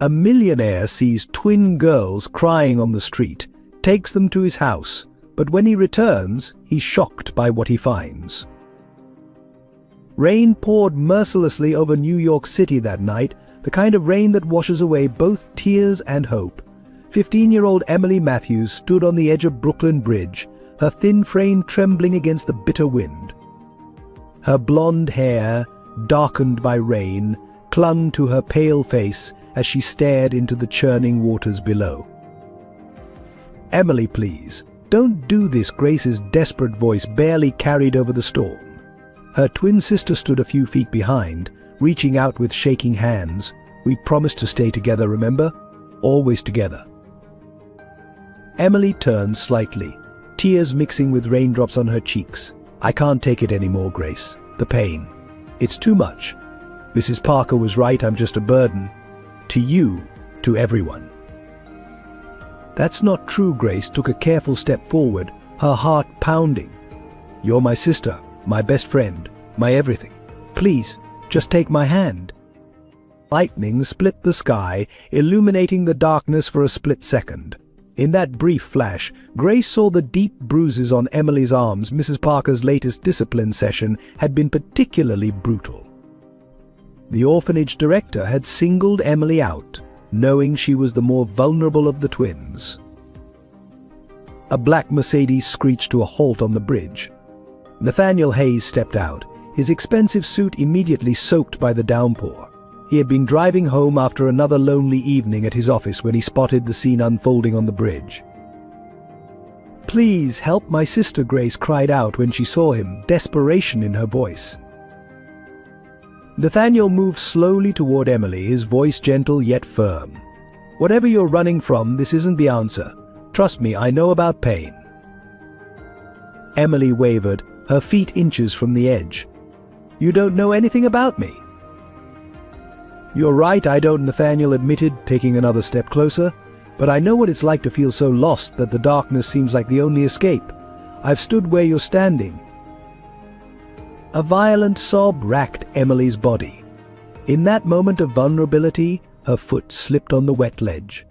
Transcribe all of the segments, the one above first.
A millionaire sees twin girls crying on the street, takes them to his house, but when he returns, he's shocked by what he finds. Rain poured mercilessly over New York City that night, the kind of rain that washes away both tears and hope. 15-year-old Emily Matthews stood on the edge of Brooklyn Bridge, her thin frame trembling against the bitter wind. Her blonde hair, darkened by rain, clung to her pale face as she stared into the churning waters below. "Emily, please, don't do this," Grace's desperate voice barely carried over the storm. Her twin sister stood a few feet behind, reaching out with shaking hands. "We promised to stay together, remember? Always together." Emily turned slightly, tears mixing with raindrops on her cheeks. "I can't take it anymore, Grace. The pain. It's too much. Mrs. Parker was right, I'm just a burden. To you, to everyone." "That's not true." Grace took a careful step forward, her heart pounding. "You're my sister, my best friend, my everything. Please, just take my hand." Lightning split the sky, illuminating the darkness for a split second. In that brief flash, Grace saw the deep bruises on Emily's arms. Mrs. Parker's latest discipline session had been particularly brutal. The orphanage director had singled Emily out, knowing she was the more vulnerable of the twins. A black Mercedes screeched to a halt on the bridge. Nathaniel Hayes stepped out, his expensive suit immediately soaked by the downpour. He had been driving home after another lonely evening at his office when he spotted the scene unfolding on the bridge. "Please help my sister," Grace cried out when she saw him, desperation in her voice. Nathaniel moved slowly toward Emily, his voice gentle yet firm. "Whatever you're running from, this isn't the answer. Trust me, I know about pain." Emily wavered, her feet inches from the edge. "You don't know anything about me." "You're right, I don't," Nathaniel admitted, taking another step closer. "But I know what it's like to feel so lost that the darkness seems like the only escape. I've stood where you're standing." A violent sob racked Emily's body. In that moment of vulnerability, her foot slipped on the wet ledge.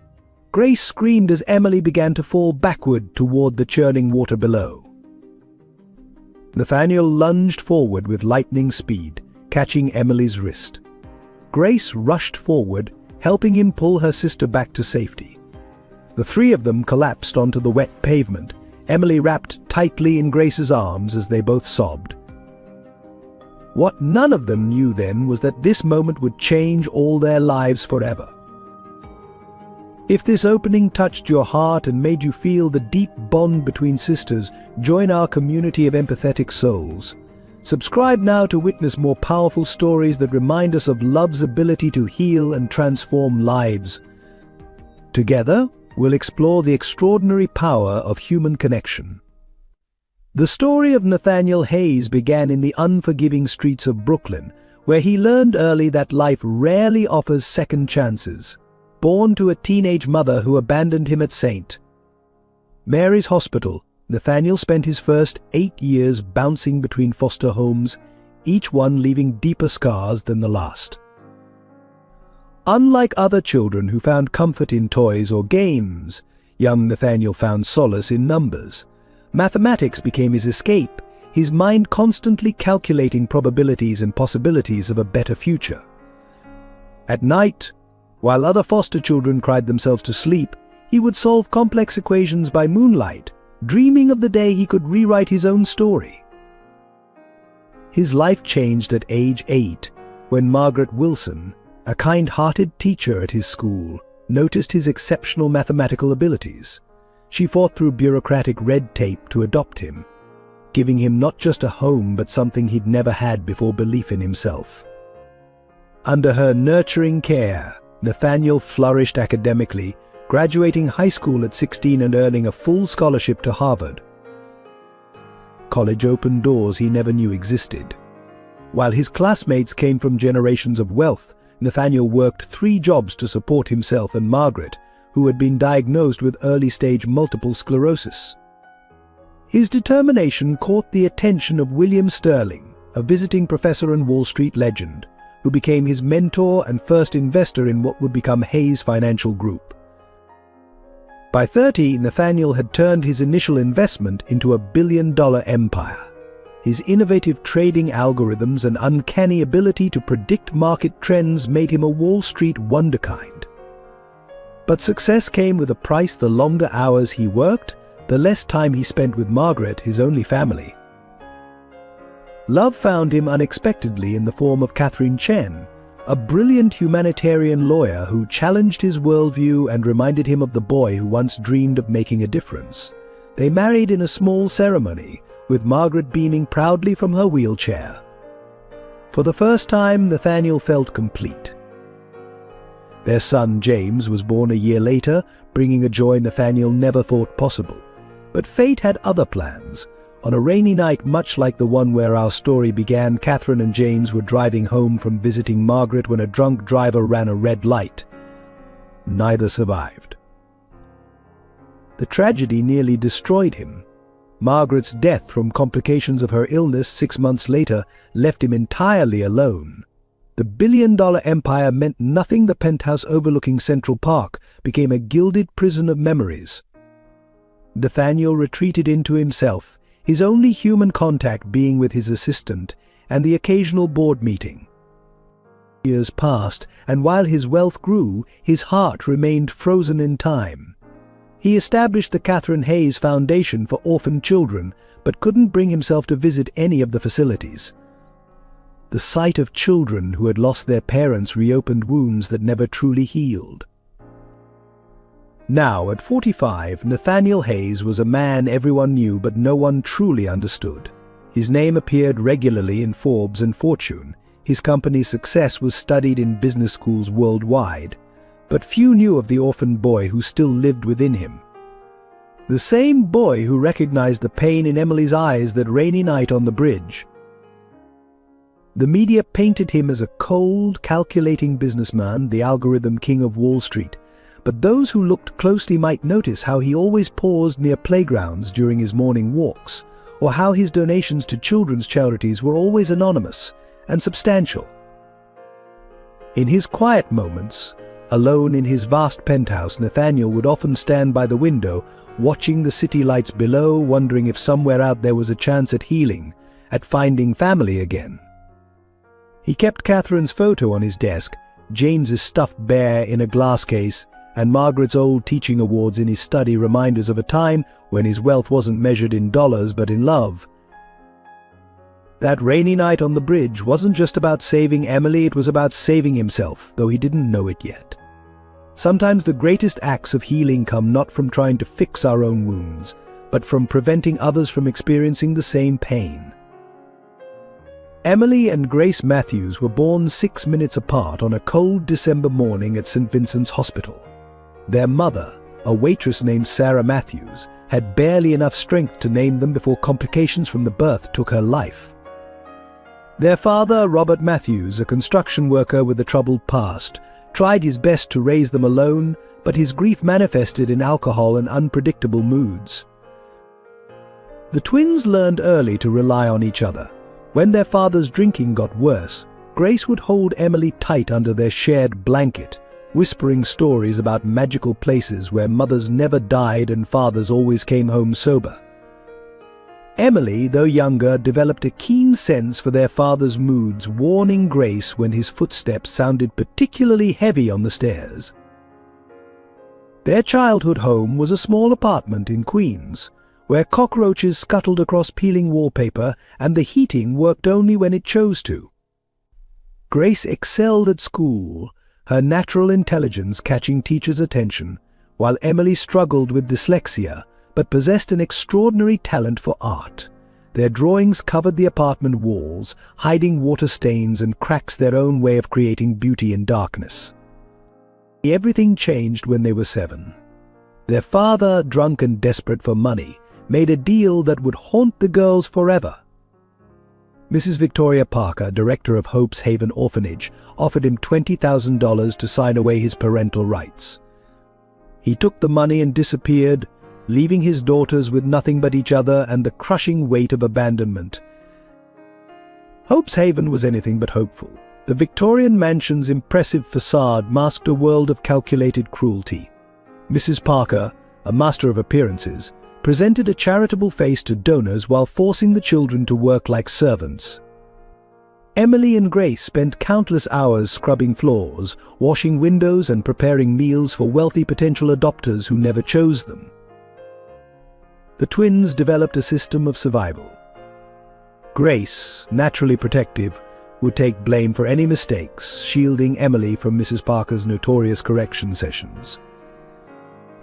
Grace screamed as Emily began to fall backward toward the churning water below. Nathaniel lunged forward with lightning speed, catching Emily's wrist. Grace rushed forward, helping him pull her sister back to safety. The three of them collapsed onto the wet pavement, Emily wrapped tightly in Grace's arms as they both sobbed. What none of them knew then was that this moment would change all their lives forever. If this opening touched your heart and made you feel the deep bond between sisters, join our community of empathetic souls. Subscribe now to witness more powerful stories that remind us of love's ability to heal and transform lives. Together, we'll explore the extraordinary power of human connection. The story of Nathaniel Hayes began in the unforgiving streets of Brooklyn, where he learned early that life rarely offers second chances. Born to a teenage mother who abandoned him at St. Mary's Hospital, Nathaniel spent his first 8 years bouncing between foster homes, each one leaving deeper scars than the last. Unlike other children who found comfort in toys or games, young Nathaniel found solace in numbers. Mathematics became his escape, his mind constantly calculating probabilities and possibilities of a better future. At night, while other foster children cried themselves to sleep, he would solve complex equations by moonlight, dreaming of the day he could rewrite his own story. His life changed at age 8, when Margaret Wilson, a kind-hearted teacher at his school, noticed his exceptional mathematical abilities. She fought through bureaucratic red tape to adopt him, giving him not just a home but something he'd never had before: belief in himself. Under her nurturing care, Nathaniel flourished academically, graduating high school at 16 and earning a full scholarship to Harvard. College opened doors he never knew existed. While his classmates came from generations of wealth, Nathaniel worked 3 jobs to support himself and Margaret, who had been diagnosed with early-stage multiple sclerosis. His determination caught the attention of William Sterling, a visiting professor and Wall Street legend, who became his mentor and first investor in what would become Hayes Financial Group. By 30, Nathaniel had turned his initial investment into a billion-dollar empire. His innovative trading algorithms and uncanny ability to predict market trends made him a Wall Street wonderkind. But success came with a price. The longer hours he worked, the less time he spent with Margaret, his only family. Love found him unexpectedly in the form of Catherine Chen, a brilliant humanitarian lawyer who challenged his worldview and reminded him of the boy who once dreamed of making a difference. They married in a small ceremony, with Margaret beaming proudly from her wheelchair. For the first time, Nathaniel felt complete. Their son James was born a year later, bringing a joy Nathaniel never thought possible. But fate had other plans. On a rainy night much like the one where our story began, Catherine and James were driving home from visiting Margaret when a drunk driver ran a red light. Neither survived. The tragedy nearly destroyed him. Margaret's death from complications of her illness 6 months later left him entirely alone. The billion-dollar empire meant nothing. The penthouse overlooking Central Park became a gilded prison of memories. Nathaniel retreated into himself, his only human contact being with his assistant and the occasional board meeting. Years passed, and while his wealth grew, his heart remained frozen in time. He established the Catherine Hayes Foundation for orphan children, but couldn't bring himself to visit any of the facilities. The sight of children who had lost their parents reopened wounds that never truly healed. Now, at 45, Nathaniel Hayes was a man everyone knew but no one truly understood. His name appeared regularly in Forbes and Fortune. His company's success was studied in business schools worldwide. But few knew of the orphan boy who still lived within him. The same boy who recognized the pain in Emily's eyes that rainy night on the bridge. The media painted him as a cold, calculating businessman, the algorithm king of Wall Street. But those who looked closely might notice how he always paused near playgrounds during his morning walks, or how his donations to children's charities were always anonymous and substantial. In his quiet moments, alone in his vast penthouse, Nathaniel would often stand by the window, watching the city lights below, wondering if somewhere out there was a chance at healing, at finding family again. He kept Catherine's photo on his desk, James's stuffed bear in a glass case, and Margaret's old teaching awards in his study, reminders of a time when his wealth wasn't measured in dollars but in love. That rainy night on the bridge wasn't just about saving Emily, it was about saving himself, though he didn't know it yet. Sometimes the greatest acts of healing come not from trying to fix our own wounds, but from preventing others from experiencing the same pain. Emily and Grace Matthews were born 6 minutes apart on a cold December morning at St. Vincent's Hospital. Their mother, a waitress named Sarah Matthews, had barely enough strength to name them before complications from the birth took her life. Their father, Robert Matthews, a construction worker with a troubled past, tried his best to raise them alone, but his grief manifested in alcohol and unpredictable moods. The twins learned early to rely on each other. When their father's drinking got worse, Grace would hold Emily tight under their shared blanket, whispering stories about magical places where mothers never died and fathers always came home sober. Emily, though younger, developed a keen sense for their father's moods, warning Grace when his footsteps sounded particularly heavy on the stairs. Their childhood home was a small apartment in Queens, where cockroaches scuttled across peeling wallpaper and the heating worked only when it chose to. Grace excelled at school, her natural intelligence catching teachers' attention, while Emily struggled with dyslexia but possessed an extraordinary talent for art. Their drawings covered the apartment walls, hiding water stains and cracks, their own way of creating beauty in darkness. Everything changed when they were 7. Their father, drunk and desperate for money, made a deal that would haunt the girls forever. Mrs. Victoria Parker, director of Hope's Haven Orphanage, offered him $20,000 to sign away his parental rights. He took the money and disappeared, leaving his daughters with nothing but each other and the crushing weight of abandonment. Hope's Haven was anything but hopeful. The Victorian mansion's impressive facade masked a world of calculated cruelty. Mrs. Parker, a master of appearances, presented a charitable face to donors while forcing the children to work like servants. Emily and Grace spent countless hours scrubbing floors, washing windows, and preparing meals for wealthy potential adopters who never chose them. The twins developed a system of survival. Grace, naturally protective, would take blame for any mistakes, shielding Emily from Mrs. Parker's notorious correction sessions.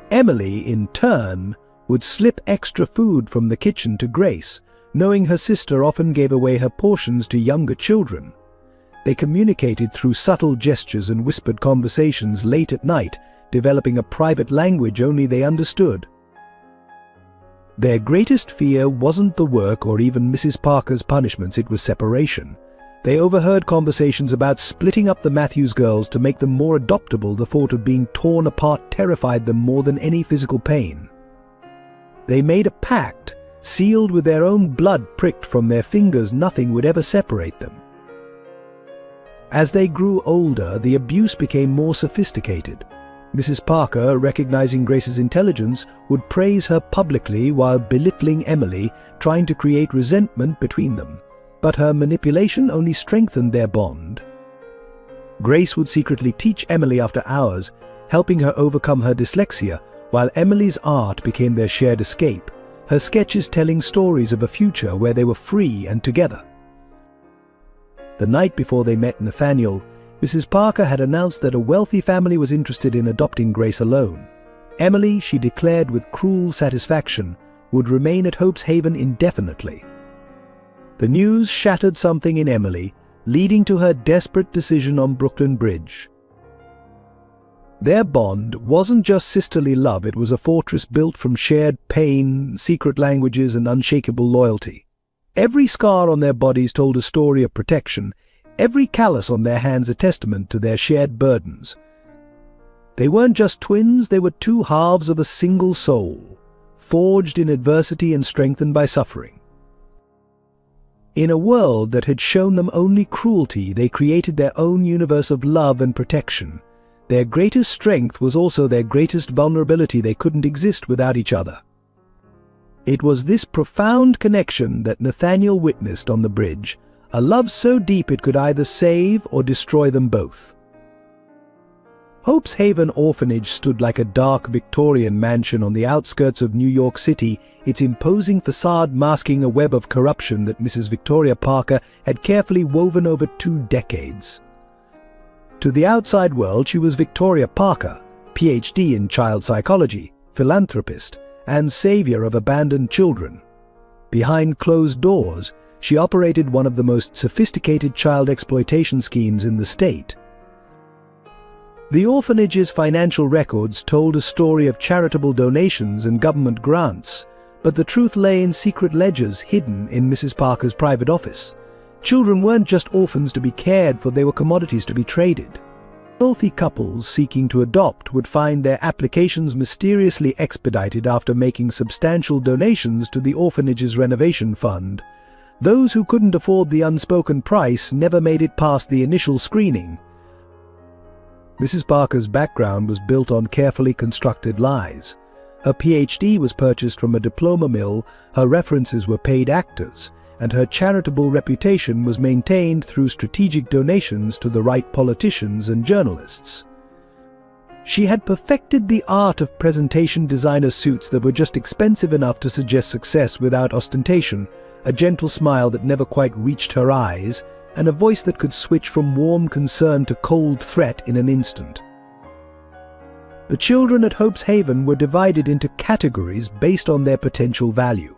Emily, in turn, would slip extra food from the kitchen to Grace, knowing her sister often gave away her portions to younger children. They communicated through subtle gestures and whispered conversations late at night, developing a private language only they understood. Their greatest fear wasn't the work or even Mrs. Parker's punishments, it was separation. They overheard conversations about splitting up the Matthews girls to make them more adoptable. The thought of being torn apart terrified them more than any physical pain. They made a pact, sealed with their own blood pricked from their fingers. Nothing would ever separate them. As they grew older, the abuse became more sophisticated. Mrs. Parker, recognizing Grace's intelligence, would praise her publicly while belittling Emily, trying to create resentment between them. But her manipulation only strengthened their bond. Grace would secretly teach Emily after hours, helping her overcome her dyslexia, while Emily's art became their shared escape, her sketches telling stories of a future where they were free and together. The night before they met Nathaniel, Mrs. Parker had announced that a wealthy family was interested in adopting Grace alone. Emily, she declared with cruel satisfaction, would remain at Hope's Haven indefinitely. The news shattered something in Emily, leading to her desperate decision on Brooklyn Bridge. Their bond wasn't just sisterly love, it was a fortress built from shared pain, secret languages, and unshakable loyalty. Every scar on their bodies told a story of protection, every callus on their hands a testament to their shared burdens. They weren't just twins, they were two halves of a single soul, forged in adversity and strengthened by suffering. In a world that had shown them only cruelty, they created their own universe of love and protection. Their greatest strength was also their greatest vulnerability. They couldn't exist without each other. It was this profound connection that Nathaniel witnessed on the bridge, a love so deep it could either save or destroy them both. Hope's Haven Orphanage stood like a dark Victorian mansion on the outskirts of New York City, its imposing facade masking a web of corruption that Mrs. Victoria Parker had carefully woven over 2 decades. To the outside world, she was Victoria Parker, PhD in child psychology, philanthropist, and savior of abandoned children. Behind closed doors, she operated one of the most sophisticated child exploitation schemes in the state. The orphanage's financial records told a story of charitable donations and government grants, but the truth lay in secret ledgers hidden in Mrs. Parker's private office. Children weren't just orphans to be cared for, they were commodities to be traded. Wealthy couples seeking to adopt would find their applications mysteriously expedited after making substantial donations to the orphanage's renovation fund. Those who couldn't afford the unspoken price never made it past the initial screening. Mrs. Parker's background was built on carefully constructed lies. Her PhD was purchased from a diploma mill, her references were paid actors, and her charitable reputation was maintained through strategic donations to the right politicians and journalists. She had perfected the art of presentation designer suits that were just expensive enough to suggest success without ostentation, a gentle smile that never quite reached her eyes, and a voice that could switch from warm concern to cold threat in an instant. The children at Hope's Haven were divided into categories based on their potential value.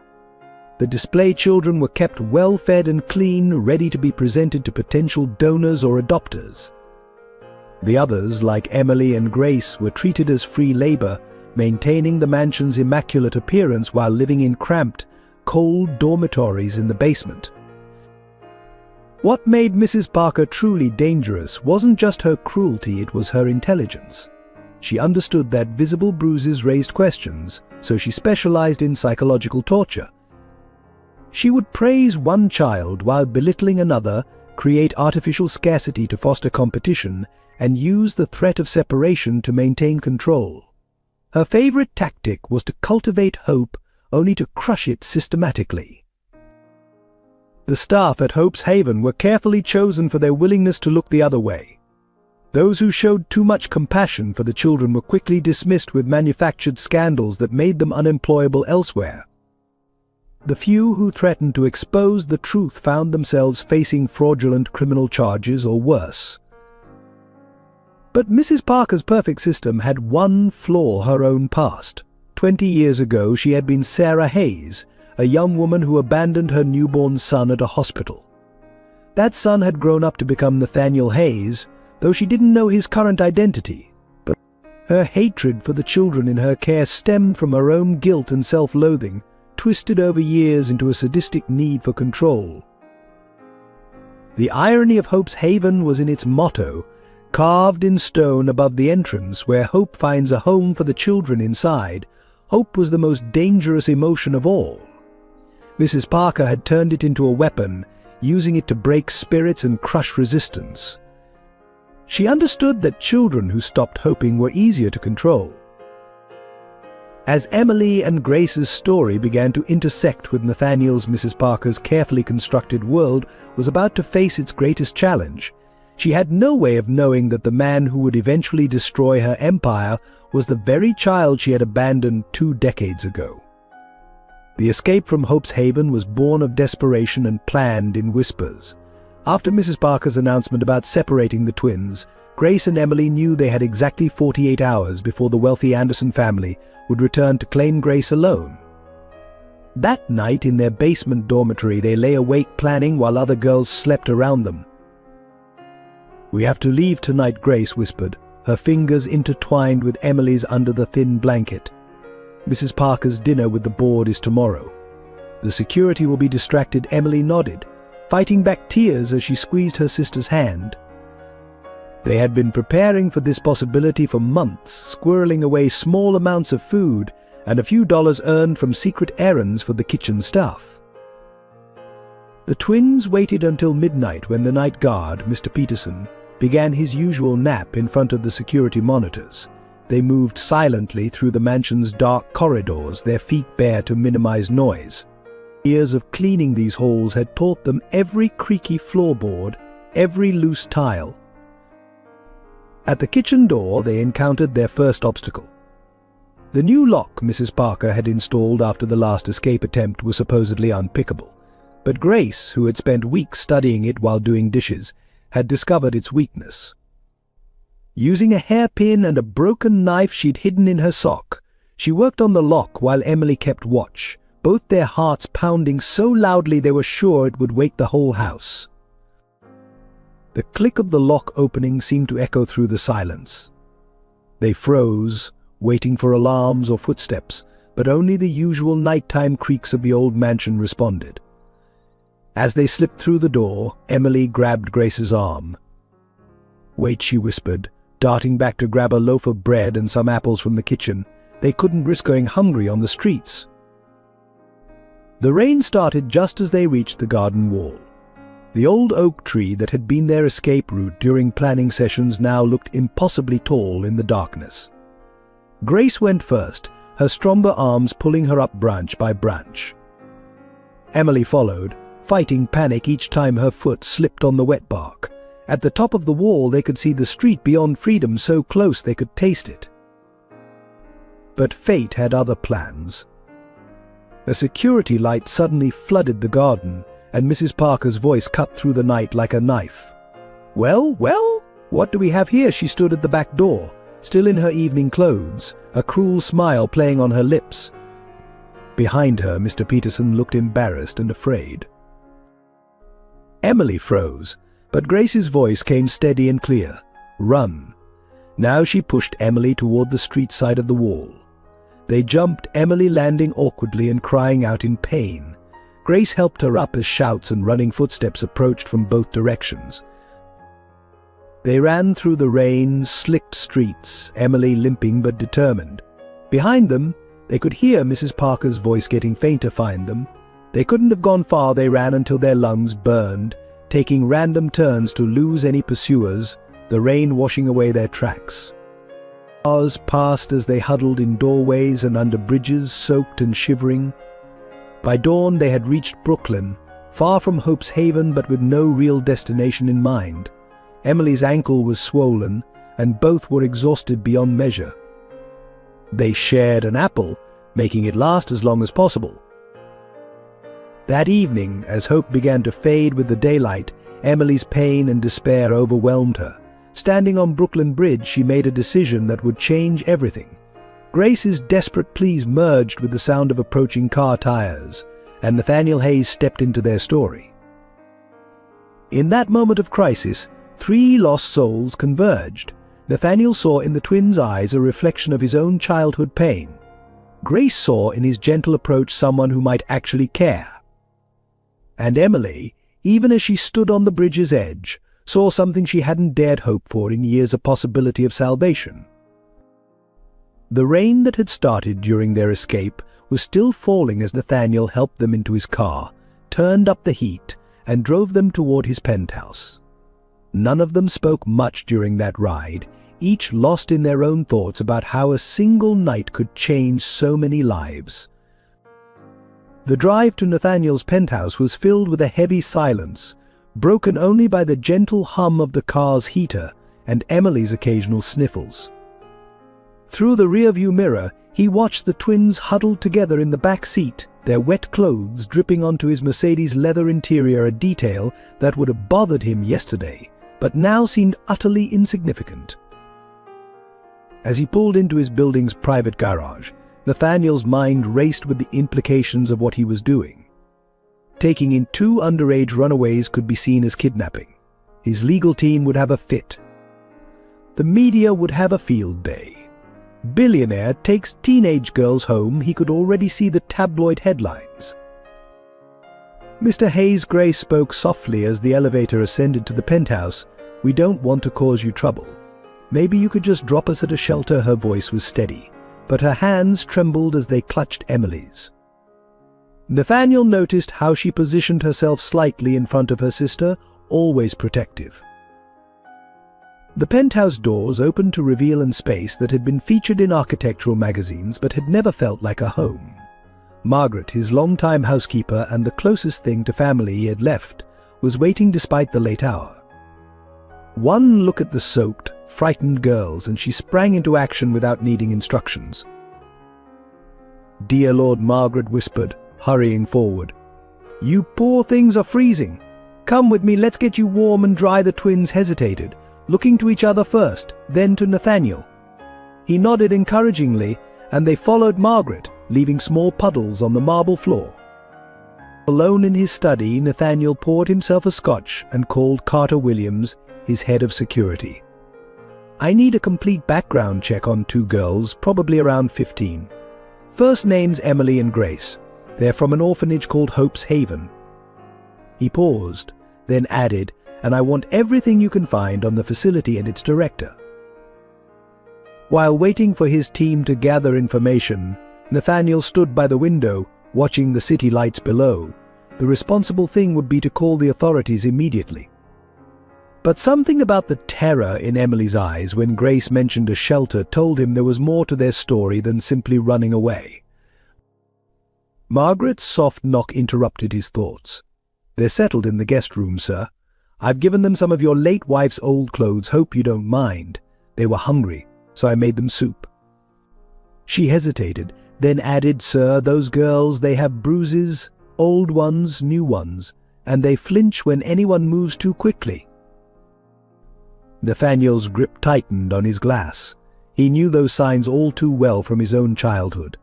The display children were kept well-fed and clean, ready to be presented to potential donors or adopters. The others, like Emily and Grace, were treated as free labor, maintaining the mansion's immaculate appearance while living in cramped, cold dormitories in the basement. What made Mrs. Parker truly dangerous wasn't just her cruelty, it was her intelligence. She understood that visible bruises raised questions, so she specialized in psychological torture. She would praise one child while belittling another, create artificial scarcity to foster competition, and use the threat of separation to maintain control. Her favorite tactic was to cultivate hope, only to crush it systematically. The staff at Hope's Haven were carefully chosen for their willingness to look the other way. Those who showed too much compassion for the children were quickly dismissed with manufactured scandals that made them unemployable elsewhere. The few who threatened to expose the truth found themselves facing fraudulent criminal charges or worse. But Mrs. Parker's perfect system had one flaw: her own past. 20 years ago, she had been Sarah Hayes, a young woman who abandoned her newborn son at a hospital. That son had grown up to become Nathaniel Hayes, though she didn't know his current identity. But her hatred for the children in her care stemmed from her own guilt and self-loathing, twisted over years into a sadistic need for control. The irony of Hope's Haven was in its motto, carved in stone above the entrance where hope finds a home for the children inside. Hope was the most dangerous emotion of all. Mrs. Parker had turned it into a weapon, using it to break spirits and crush resistance. She understood that children who stopped hoping were easier to control. As Emily and Grace's story began to intersect with Nathaniel's, Mrs. Parker's carefully constructed world was about to face its greatest challenge. She had no way of knowing that the man who would eventually destroy her empire was the very child she had abandoned 2 decades ago. The escape from Hope's Haven was born of desperation and planned in whispers. After Mrs. Parker's announcement about separating the twins, Grace and Emily knew they had exactly 48 hours before the wealthy Anderson family would return to claim Grace alone. That night in their basement dormitory, they lay awake planning while other girls slept around them. "We have to leave tonight," Grace whispered, her fingers intertwined with Emily's under the thin blanket. "Mrs. Parker's dinner with the board is tomorrow." "The security will be distracted," Emily nodded, fighting back tears as she squeezed her sister's hand. They had been preparing for this possibility for months, squirreling away small amounts of food and a few dollars earned from secret errands for the kitchen staff. The twins waited until midnight when the night guard, Mr. Peterson, began his usual nap in front of the security monitors. They moved silently through the mansion's dark corridors, their feet bare to minimize noise. Years of cleaning these halls had taught them every creaky floorboard, every loose tile. At the kitchen door, they encountered their first obstacle. The new lock Mrs. Parker had installed after the last escape attempt was supposedly unpickable, but Grace, who had spent weeks studying it while doing dishes, had discovered its weakness. Using a hairpin and a broken knife she'd hidden in her sock, she worked on the lock while Emily kept watch, both their hearts pounding so loudly they were sure it would wake the whole house. The click of the lock opening seemed to echo through the silence. They froze, waiting for alarms or footsteps, but only the usual nighttime creaks of the old mansion responded. As they slipped through the door, Emily grabbed Grace's arm. "Wait," she whispered, darting back to grab a loaf of bread and some apples from the kitchen. They couldn't risk going hungry on the streets. The rain started just as they reached the garden wall. The old oak tree that had been their escape route during planning sessions now looked impossibly tall in the darkness. Grace went first, her stronger arms pulling her up branch by branch. Emily followed, fighting panic each time her foot slipped on the wet bark. At the top of the wall they could see the street beyond freedom, so close they could taste it. But fate had other plans. A security light suddenly flooded the garden, and Mrs. Parker's voice cut through the night like a knife. Well, what do we have here?" She stood at the back door, still in her evening clothes, a cruel smile playing on her lips. Behind her, Mr. Peterson looked embarrassed and afraid. Emily froze, but Grace's voice came steady and clear. "Run." Now she pushed Emily toward the street side of the wall. They jumped, Emily landing awkwardly and crying out in pain. Grace helped her up as shouts and running footsteps approached from both directions. They ran through the rain, slicked streets, Emily limping but determined. Behind them, they could hear Mrs. Parker's voice getting fainter. "Find them." They couldn't have gone far. They ran until their lungs burned, taking random turns to lose any pursuers, the rain washing away their tracks. Hours passed as they huddled in doorways and under bridges, soaked and shivering. By dawn they had reached Brooklyn, far from Hope's Haven but with no real destination in mind. Emily's ankle was swollen, and both were exhausted beyond measure. They shared an apple, making it last as long as possible. That evening, as hope began to fade with the daylight, Emily's pain and despair overwhelmed her. Standing on Brooklyn Bridge, she made a decision that would change everything. Grace's desperate pleas merged with the sound of approaching car tires, and Nathaniel Hayes stepped into their story. In that moment of crisis, three lost souls converged. Nathaniel saw in the twins' eyes a reflection of his own childhood pain. Grace saw in his gentle approach someone who might actually care. And Emily, even as she stood on the bridge's edge, saw something she hadn't dared hope for in years, a possibility of salvation. The rain that had started during their escape was still falling as Nathaniel helped them into his car, turned up the heat, and drove them toward his penthouse. None of them spoke much during that ride, each lost in their own thoughts about how a single night could change so many lives. The drive to Nathaniel's penthouse was filled with a heavy silence, broken only by the gentle hum of the car's heater and Emily's occasional sniffles. Through the rearview mirror, he watched the twins huddled together in the back seat, their wet clothes dripping onto his Mercedes leather interior, a detail that would have bothered him yesterday, but now seemed utterly insignificant. As he pulled into his building's private garage, Nathaniel's mind raced with the implications of what he was doing. Taking in two underage runaways could be seen as kidnapping. His legal team would have a fit. The media would have a field day. Billionaire takes teenage girls home. He could already see the tabloid headlines. Mr. Hayes Grace spoke softly as the elevator ascended to the penthouse. "We don't want to cause you trouble. Maybe you could just drop us at a shelter." Her voice was steady, but her hands trembled as they clutched Emily's. Nathaniel noticed how she positioned herself slightly in front of her sister, always protective. The penthouse doors opened to reveal a space that had been featured in architectural magazines but had never felt like a home. Margaret, his longtime housekeeper and the closest thing to family he had left, was waiting despite the late hour. One look at the soaked, frightened girls and she sprang into action without needing instructions. "Dear Lord," Margaret whispered, hurrying forward. "You poor things are freezing. Come with me, let's get you warm and dry." The twins hesitated, looking to each other first, then to Nathaniel. He nodded encouragingly, and they followed Margaret, leaving small puddles on the marble floor. Alone in his study, Nathaniel poured himself a scotch and called Carter Williams, his head of security. "I need a complete background check on two girls, probably around 15. First names Emily and Grace. They're from an orphanage called Hope's Haven." He paused, then added, "And I want everything you can find on the facility and its director." While waiting for his team to gather information, Nathaniel stood by the window, watching the city lights below. The responsible thing would be to call the authorities immediately. But something about the terror in Emily's eyes when Grace mentioned a shelter told him there was more to their story than simply running away. Margaret's soft knock interrupted his thoughts. "They're settled in the guest room, sir. I've given them some of your late wife's old clothes. Hope you don't mind. They were hungry, so I made them soup." She hesitated, then added, "Sir, those girls, they have bruises, old ones, new ones, and they flinch when anyone moves too quickly." Nathaniel's grip tightened on his glass. He knew those signs all too well from his own childhood.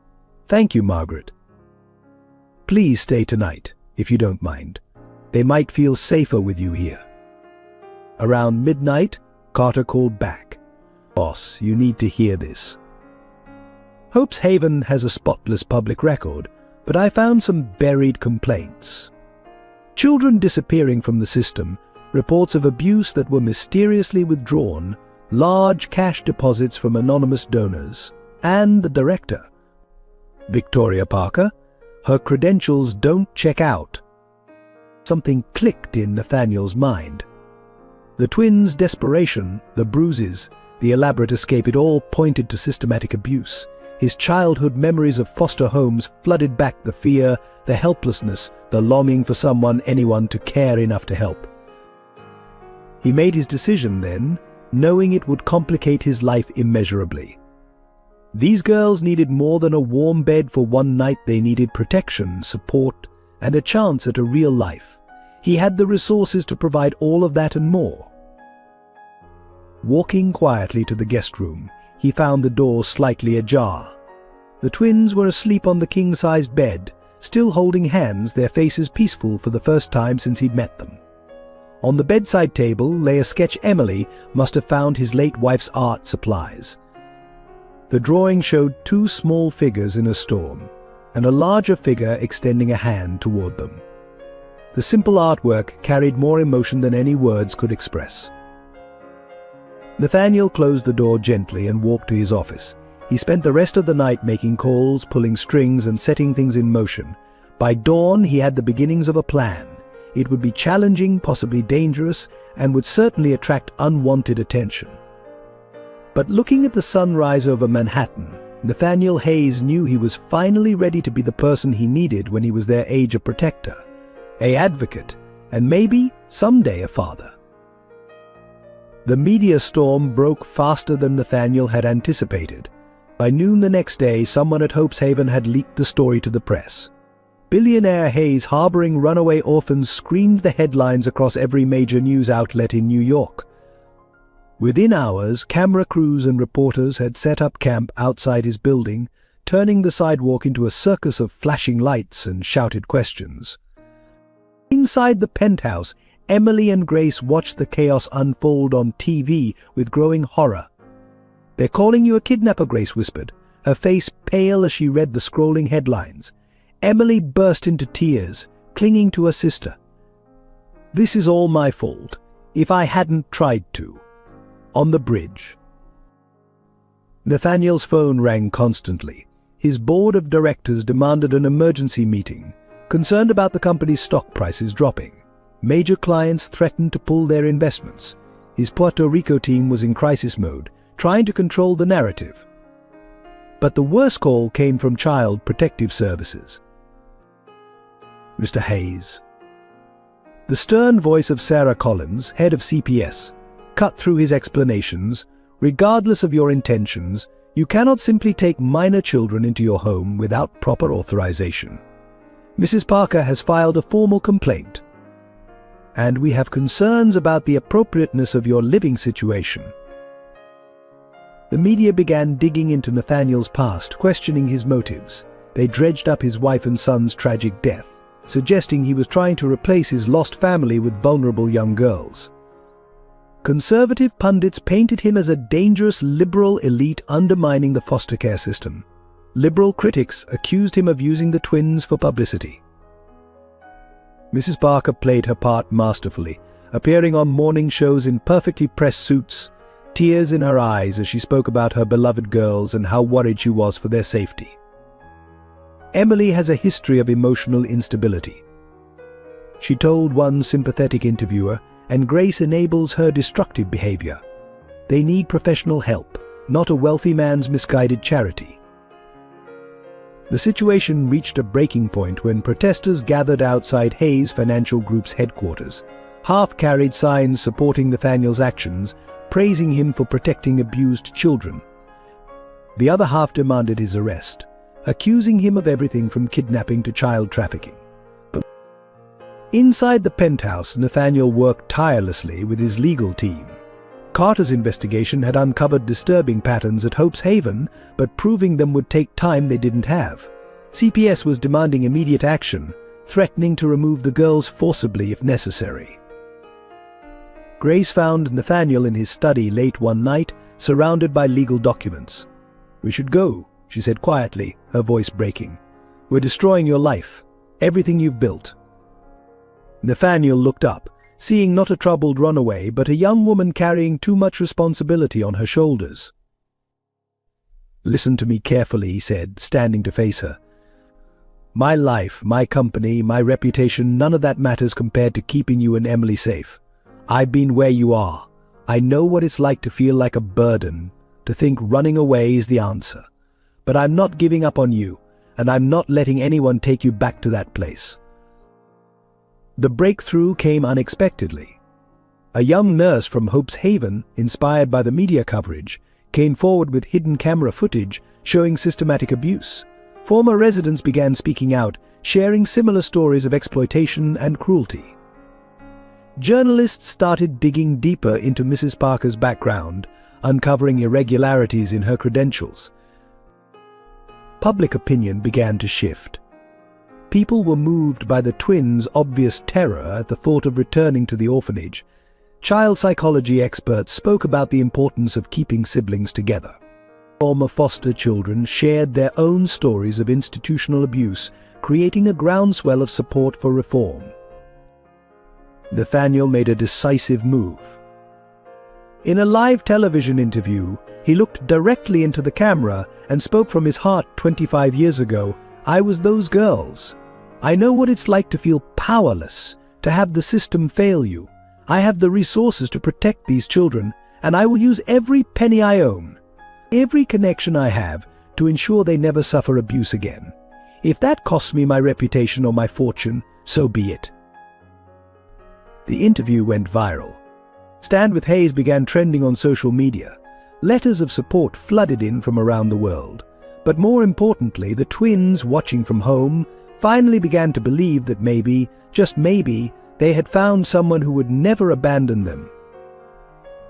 "Thank you, Margaret. Please stay tonight, if you don't mind. They might feel safer with you here." Around midnight, Carter called back. "Boss, you need to hear this. Hope's Haven has a spotless public record, but I found some buried complaints. Children disappearing from the system, reports of abuse that were mysteriously withdrawn, large cash deposits from anonymous donors, and the director, Victoria Parker. Her credentials don't check out." Something clicked in Nathaniel's mind. The twins' desperation, the bruises, the elaborate escape, it all pointed to systematic abuse. His childhood memories of foster homes flooded back the fear, the helplessness, the longing for someone, anyone to care enough to help. He made his decision then, knowing it would complicate his life immeasurably. These girls needed more than a warm bed for one night. They needed protection, support, and a chance at a real life. He had the resources to provide all of that and more. Walking quietly to the guest room, he found the door slightly ajar. The twins were asleep on the king-sized bed, still holding hands, their faces peaceful for the first time since he'd met them. On the bedside table lay a sketch Emily must have found his late wife's art supplies. The drawing showed two small figures in a storm, and a larger figure extending a hand toward them. The simple artwork carried more emotion than any words could express. Nathaniel closed the door gently and walked to his office. He spent the rest of the night making calls, pulling strings, and setting things in motion. By dawn, he had the beginnings of a plan. It would be challenging, possibly dangerous, and would certainly attract unwanted attention. But looking at the sunrise over Manhattan, Nathaniel Hayes knew he was finally ready to be the person he needed when he was their age of protector, an advocate, and maybe, someday, a father. The media storm broke faster than Nathaniel had anticipated. By noon the next day, someone at Hope's Haven had leaked the story to the press. Billionaire Hayes harboring runaway orphans screamed the headlines across every major news outlet in New York. Within hours, camera crews and reporters had set up camp outside his building, turning the sidewalk into a circus of flashing lights and shouted questions. Inside the penthouse, Emily and Grace watched the chaos unfold on TV with growing horror. "They're calling you a kidnapper," Grace whispered, her face pale as she read the scrolling headlines. Emily burst into tears, clinging to her sister. "This is all my fault. If I hadn't tried to." On the bridge. Nathaniel's phone rang constantly. His board of directors demanded an emergency meeting, concerned about the company's stock prices dropping. Major clients threatened to pull their investments. His Puerto Rico team was in crisis mode, trying to control the narrative. But the worst call came from Child Protective Services. "Mr. Hayes." The stern voice of Sarah Collins, head of CPS, cut through his explanations. "Regardless of your intentions, you cannot simply take minor children into your home without proper authorization. Mrs. Parker has filed a formal complaint, and we have concerns about the appropriateness of your living situation." The media began digging into Nathaniel's past, questioning his motives. They dredged up his wife and son's tragic death, suggesting he was trying to replace his lost family with vulnerable young girls. Conservative pundits painted him as a dangerous liberal elite undermining the foster care system. Liberal critics accused him of using the twins for publicity. Mrs. Parker played her part masterfully, appearing on morning shows in perfectly pressed suits, tears in her eyes as she spoke about her beloved girls and how worried she was for their safety. Emily has a history of emotional instability, she told one sympathetic interviewer, and Grace enables her destructive behavior. They need professional help, not a wealthy man's misguided charity. The situation reached a breaking point when protesters gathered outside Hayes Financial Group's headquarters. Half carried signs supporting Nathaniel's actions, praising him for protecting abused children. The other half demanded his arrest, accusing him of everything from kidnapping to child trafficking. But inside the penthouse, Nathaniel worked tirelessly with his legal team. Carter's investigation had uncovered disturbing patterns at Hope's Haven, but proving them would take time they didn't have. CPS was demanding immediate action, threatening to remove the girls forcibly if necessary. Grace found Nathaniel in his study late one night, surrounded by legal documents. "We should go," she said quietly, her voice breaking. "We're destroying your life, everything you've built." Nathaniel looked up, seeing not a troubled runaway, but a young woman carrying too much responsibility on her shoulders. "Listen to me carefully," he said, standing to face her. My life, my company, my reputation, none of that matters compared to keeping you and Emily safe. I've been where you are. I know what it's like to feel like a burden, to think running away is the answer. But I'm not giving up on you, and I'm not letting anyone take you back to that place." The breakthrough came unexpectedly. A young nurse from Hope's Haven, inspired by the media coverage, came forward with hidden camera footage showing systematic abuse. Former residents began speaking out, sharing similar stories of exploitation and cruelty. Journalists started digging deeper into Mrs. Parker's background, uncovering irregularities in her credentials. Public opinion began to shift. People were moved by the twins' obvious terror at the thought of returning to the orphanage. Child psychology experts spoke about the importance of keeping siblings together. Former foster children shared their own stories of institutional abuse, creating a groundswell of support for reform. Nathaniel made a decisive move. In a live television interview, he looked directly into the camera and spoke from his heart. 25 years ago, I was those girls. I know what it's like to feel powerless, to have the system fail you. I have the resources to protect these children, and I will use every penny I own, every connection I have, to ensure they never suffer abuse again. If that costs me my reputation or my fortune, so be it. The interview went viral. Stand with Hayes began trending on social media. Letters of support flooded in from around the world. But more importantly, the twins, watching from home, finally began to believe that maybe, just maybe, they had found someone who would never abandon them.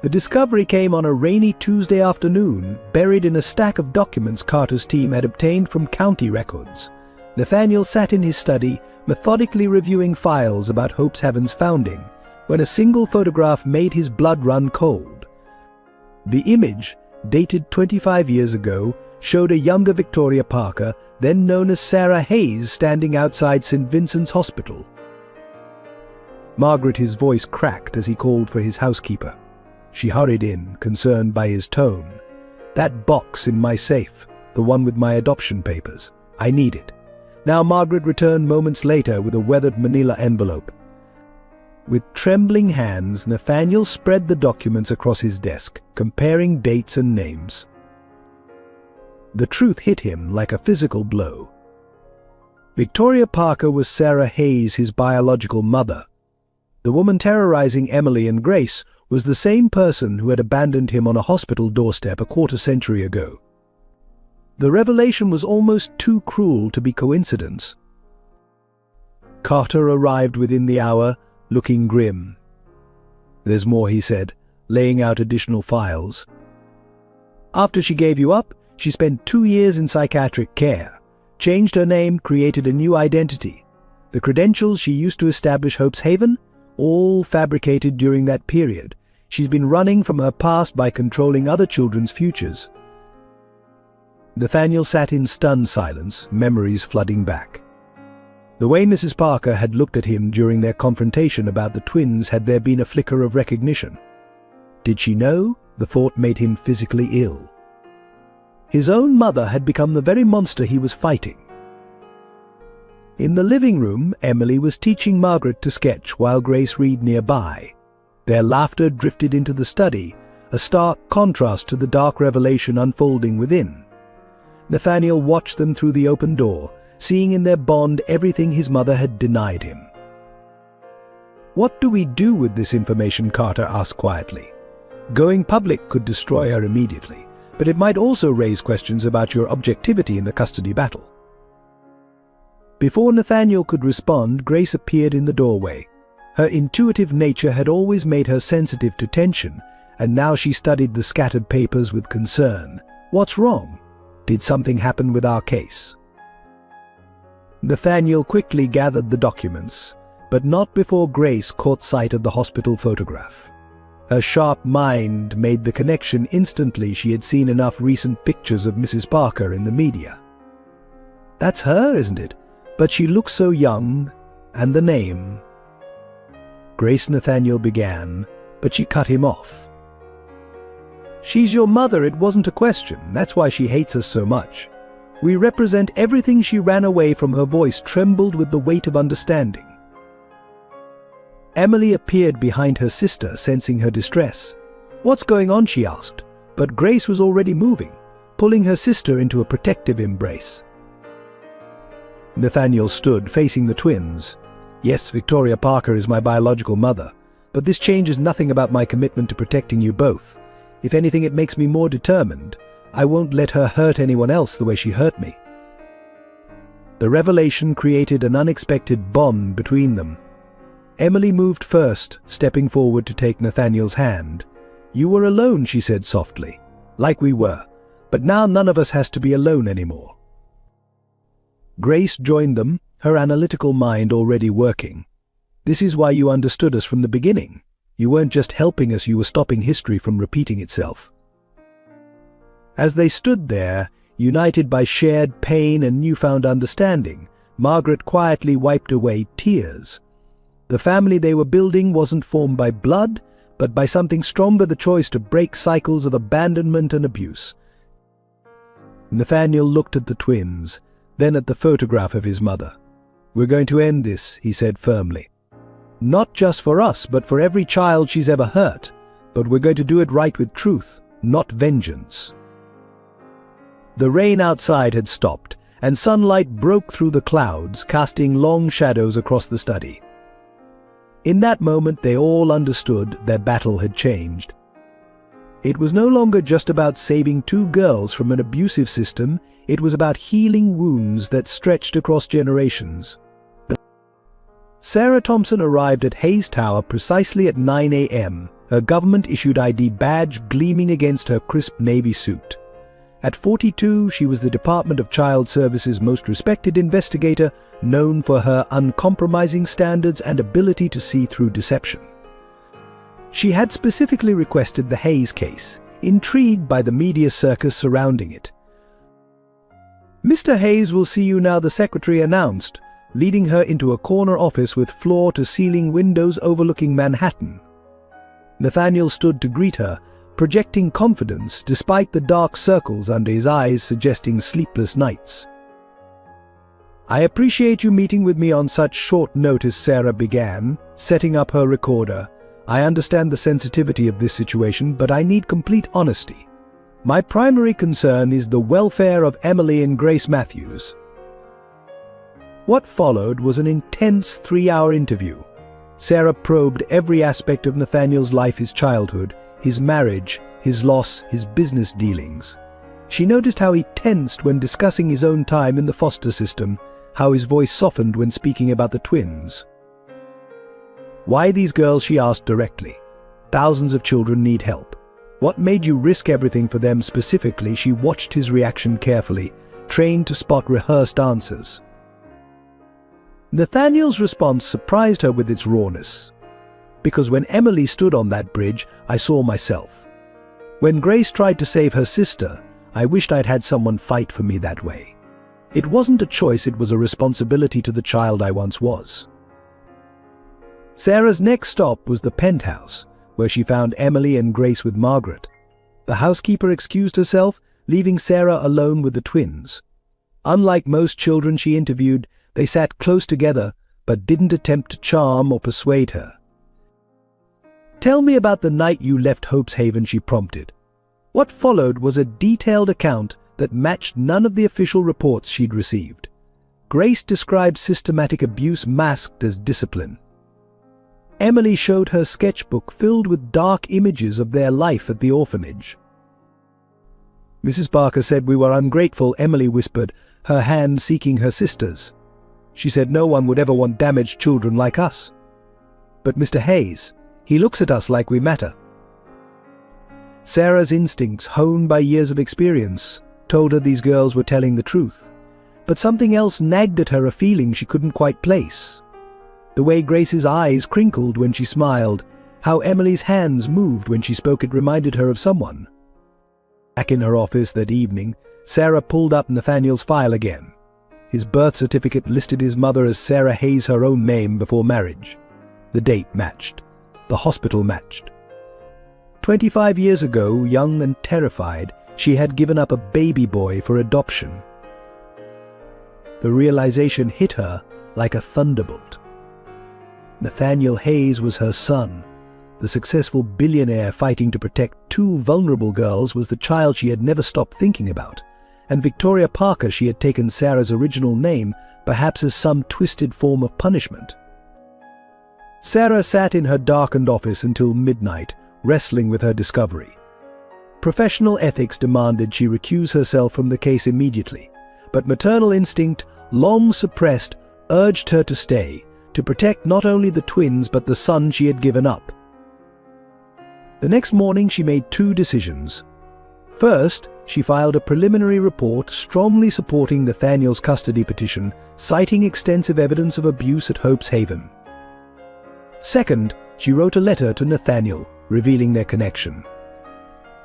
The discovery came on a rainy Tuesday afternoon, buried in a stack of documents Carter's team had obtained from county records. Nathaniel sat in his study, methodically reviewing files about Hope's Haven's founding, when a single photograph made his blood run cold. The image, dated 25 years ago, showed a younger Victoria Parker, then known as Sarah Hayes, standing outside St. Vincent's Hospital. Margaret, his voice cracked as he called for his housekeeper. She hurried in, concerned by his tone. "That box in my safe, the one with my adoption papers. I need it." Now Margaret returned moments later with a weathered manila envelope. With trembling hands, Nathaniel spread the documents across his desk, comparing dates and names. The truth hit him like a physical blow. Victoria Parker was Sarah Hayes, his biological mother. The woman terrorizing Emily and Grace was the same person who had abandoned him on a hospital doorstep a quarter-century ago. The revelation was almost too cruel to be coincidence. Carter arrived within the hour, looking grim. "There's more," he said, laying out additional files. "After she gave you up, she spent 2 years in psychiatric care, changed her name, created a new identity. The credentials she used to establish Hope's Haven, all fabricated during that period. She's been running from her past by controlling other children's futures." Nathaniel sat in stunned silence, memories flooding back. The way Mrs. Parker had looked at him during their confrontation about the twins, had there been a flicker of recognition? Did she know? The thought made him physically ill. His own mother had become the very monster he was fighting. In the living room, Emily was teaching Margaret to sketch while Grace read nearby. Their laughter drifted into the study, a stark contrast to the dark revelation unfolding within. Nathaniel watched them through the open door, seeing in their bond everything his mother had denied him. "What do we do with this information?" Carter asked quietly. "Going public could destroy her immediately, but it might also raise questions about your objectivity in the custody battle." Before Nathaniel could respond, Grace appeared in the doorway. Her intuitive nature had always made her sensitive to tension, and now she studied the scattered papers with concern. "What's wrong? Did something happen with our case?" Nathaniel quickly gathered the documents, but not before Grace caught sight of the hospital photograph. Her sharp mind made the connection instantly. She had seen enough recent pictures of Mrs. Parker in the media. "That's her, isn't it? But she looks so young, and the name." Grace, Nathaniel began, but she cut him off. "She's your mother, it wasn't a question. That's why she hates us so much. We represent everything she ran away from. Her voice trembled with the weight of understanding. Emily appeared behind her sister, sensing her distress. "What's going on?" she asked, but Grace was already moving, pulling her sister into a protective embrace. Nathaniel stood, facing the twins. "Yes, Victoria Parker is my biological mother, but this changes nothing about my commitment to protecting you both. If anything, it makes me more determined. I won't let her hurt anyone else the way she hurt me." The revelation created an unexpected bond between them. Emily moved first, stepping forward to take Nathaniel's hand. "You were alone," she said softly. "Like we were. But now none of us has to be alone anymore." Grace joined them, her analytical mind already working. "This is why you understood us from the beginning. You weren't just helping us, you were stopping history from repeating itself." As they stood there, united by shared pain and newfound understanding, Margaret quietly wiped away tears. The family they were building wasn't formed by blood, but by something stronger: the choice to break cycles of abandonment and abuse. Nathaniel looked at the twins, then at the photograph of his mother. "We're going to end this," he said firmly. "Not just for us, but for every child she's ever hurt. But we're going to do it right, with truth, not vengeance." The rain outside had stopped, and sunlight broke through the clouds, casting long shadows across the study. In that moment, they all understood their battle had changed. It was no longer just about saving two girls from an abusive system, it was about healing wounds that stretched across generations. Sarah Thompson arrived at Hayes Tower precisely at 9 a.m., her government-issued ID badge gleaming against her crisp navy suit. At 42, she was the Department of Child Services' most respected investigator, known for her uncompromising standards and ability to see through deception. She had specifically requested the Hayes case, intrigued by the media circus surrounding it. "Mr. Hayes will see you now," the secretary announced, leading her into a corner office with floor-to-ceiling windows overlooking Manhattan. Nathaniel stood to greet her, projecting confidence despite the dark circles under his eyes suggesting sleepless nights. "I appreciate you meeting with me on such short notice," Sarah began, setting up her recorder. "I understand the sensitivity of this situation, but I need complete honesty. My primary concern is the welfare of Emily and Grace Matthews." What followed was an intense 3-hour interview. Sarah probed every aspect of Nathaniel's life: his childhood, his marriage, his loss, his business dealings. She noticed how he tensed when discussing his own time in the foster system, how his voice softened when speaking about the twins. "Why these girls?" she asked directly. "Thousands of children need help. What made you risk everything for them specifically?" She watched his reaction carefully, trained to spot rehearsed answers. Nathaniel's response surprised her with its rawness. "Because when Emily stood on that bridge, I saw myself. When Grace tried to save her sister, I wished I'd had someone fight for me that way. It wasn't a choice, it was a responsibility to the child I once was." Sarah's next stop was the penthouse, where she found Emily and Grace with Margaret. The housekeeper excused herself, leaving Sarah alone with the twins. Unlike most children she interviewed, they sat close together, but didn't attempt to charm or persuade her. "Tell me about the night you left Hope's Haven," she prompted. What followed was a detailed account that matched none of the official reports she'd received. Grace described systematic abuse masked as discipline. Emily showed her sketchbook filled with dark images of their life at the orphanage. "Mrs. Parker said we were ungrateful," Emily whispered, her hand seeking her sister's. "She said no one would ever want damaged children like us. But Mr. Hayes, he looks at us like we matter." Sarah's instincts, honed by years of experience, told her these girls were telling the truth. But something else nagged at her, a feeling she couldn't quite place. The way Grace's eyes crinkled when she smiled, how Emily's hands moved when she spoke, it reminded her of someone. Back in her office that evening, Sarah pulled up Nathaniel's file again. His birth certificate listed his mother as Sarah Hayes, her own name, before marriage. The date matched. The hospital matched. 25 years ago, young and terrified, she had given up a baby boy for adoption. The realization hit her like a thunderbolt. Nathaniel Hayes was her son. The successful billionaire fighting to protect two vulnerable girls was the child she had never stopped thinking about, and Victoria Parker, she had taken Sarah's original name, perhaps as some twisted form of punishment. Sarah sat in her darkened office until midnight, wrestling with her discovery. Professional ethics demanded she recuse herself from the case immediately, but maternal instinct, long suppressed, urged her to stay, to protect not only the twins but the son she had given up. The next morning she made two decisions. First, she filed a preliminary report strongly supporting Nathaniel's custody petition, citing extensive evidence of abuse at Hope's Haven. Second, she wrote a letter to Nathaniel, revealing their connection.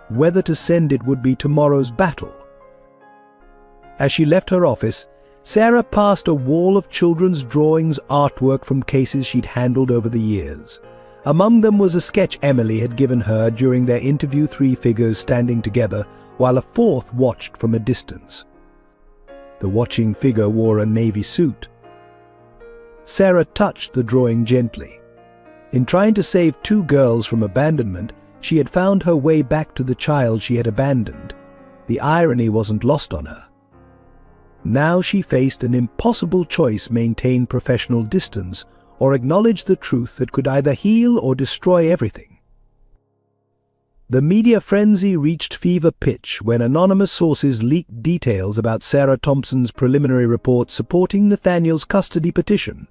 Whether to send it would be tomorrow's battle. As she left her office, Sarah passed a wall of children's drawings, artwork from cases she'd handled over the years. Among them was a sketch Emily had given her during their interview, three figures standing together, while a fourth watched from a distance. The watching figure wore a navy suit. Sarah touched the drawing gently. In trying to save two girls from abandonment, she had found her way back to the child she had abandoned. The irony wasn't lost on her. Now she faced an impossible choice: maintain professional distance or acknowledge the truth that could either heal or destroy everything. The media frenzy reached fever pitch when anonymous sources leaked details about Sarah Thompson's preliminary report supporting Nathaniel's custody petition.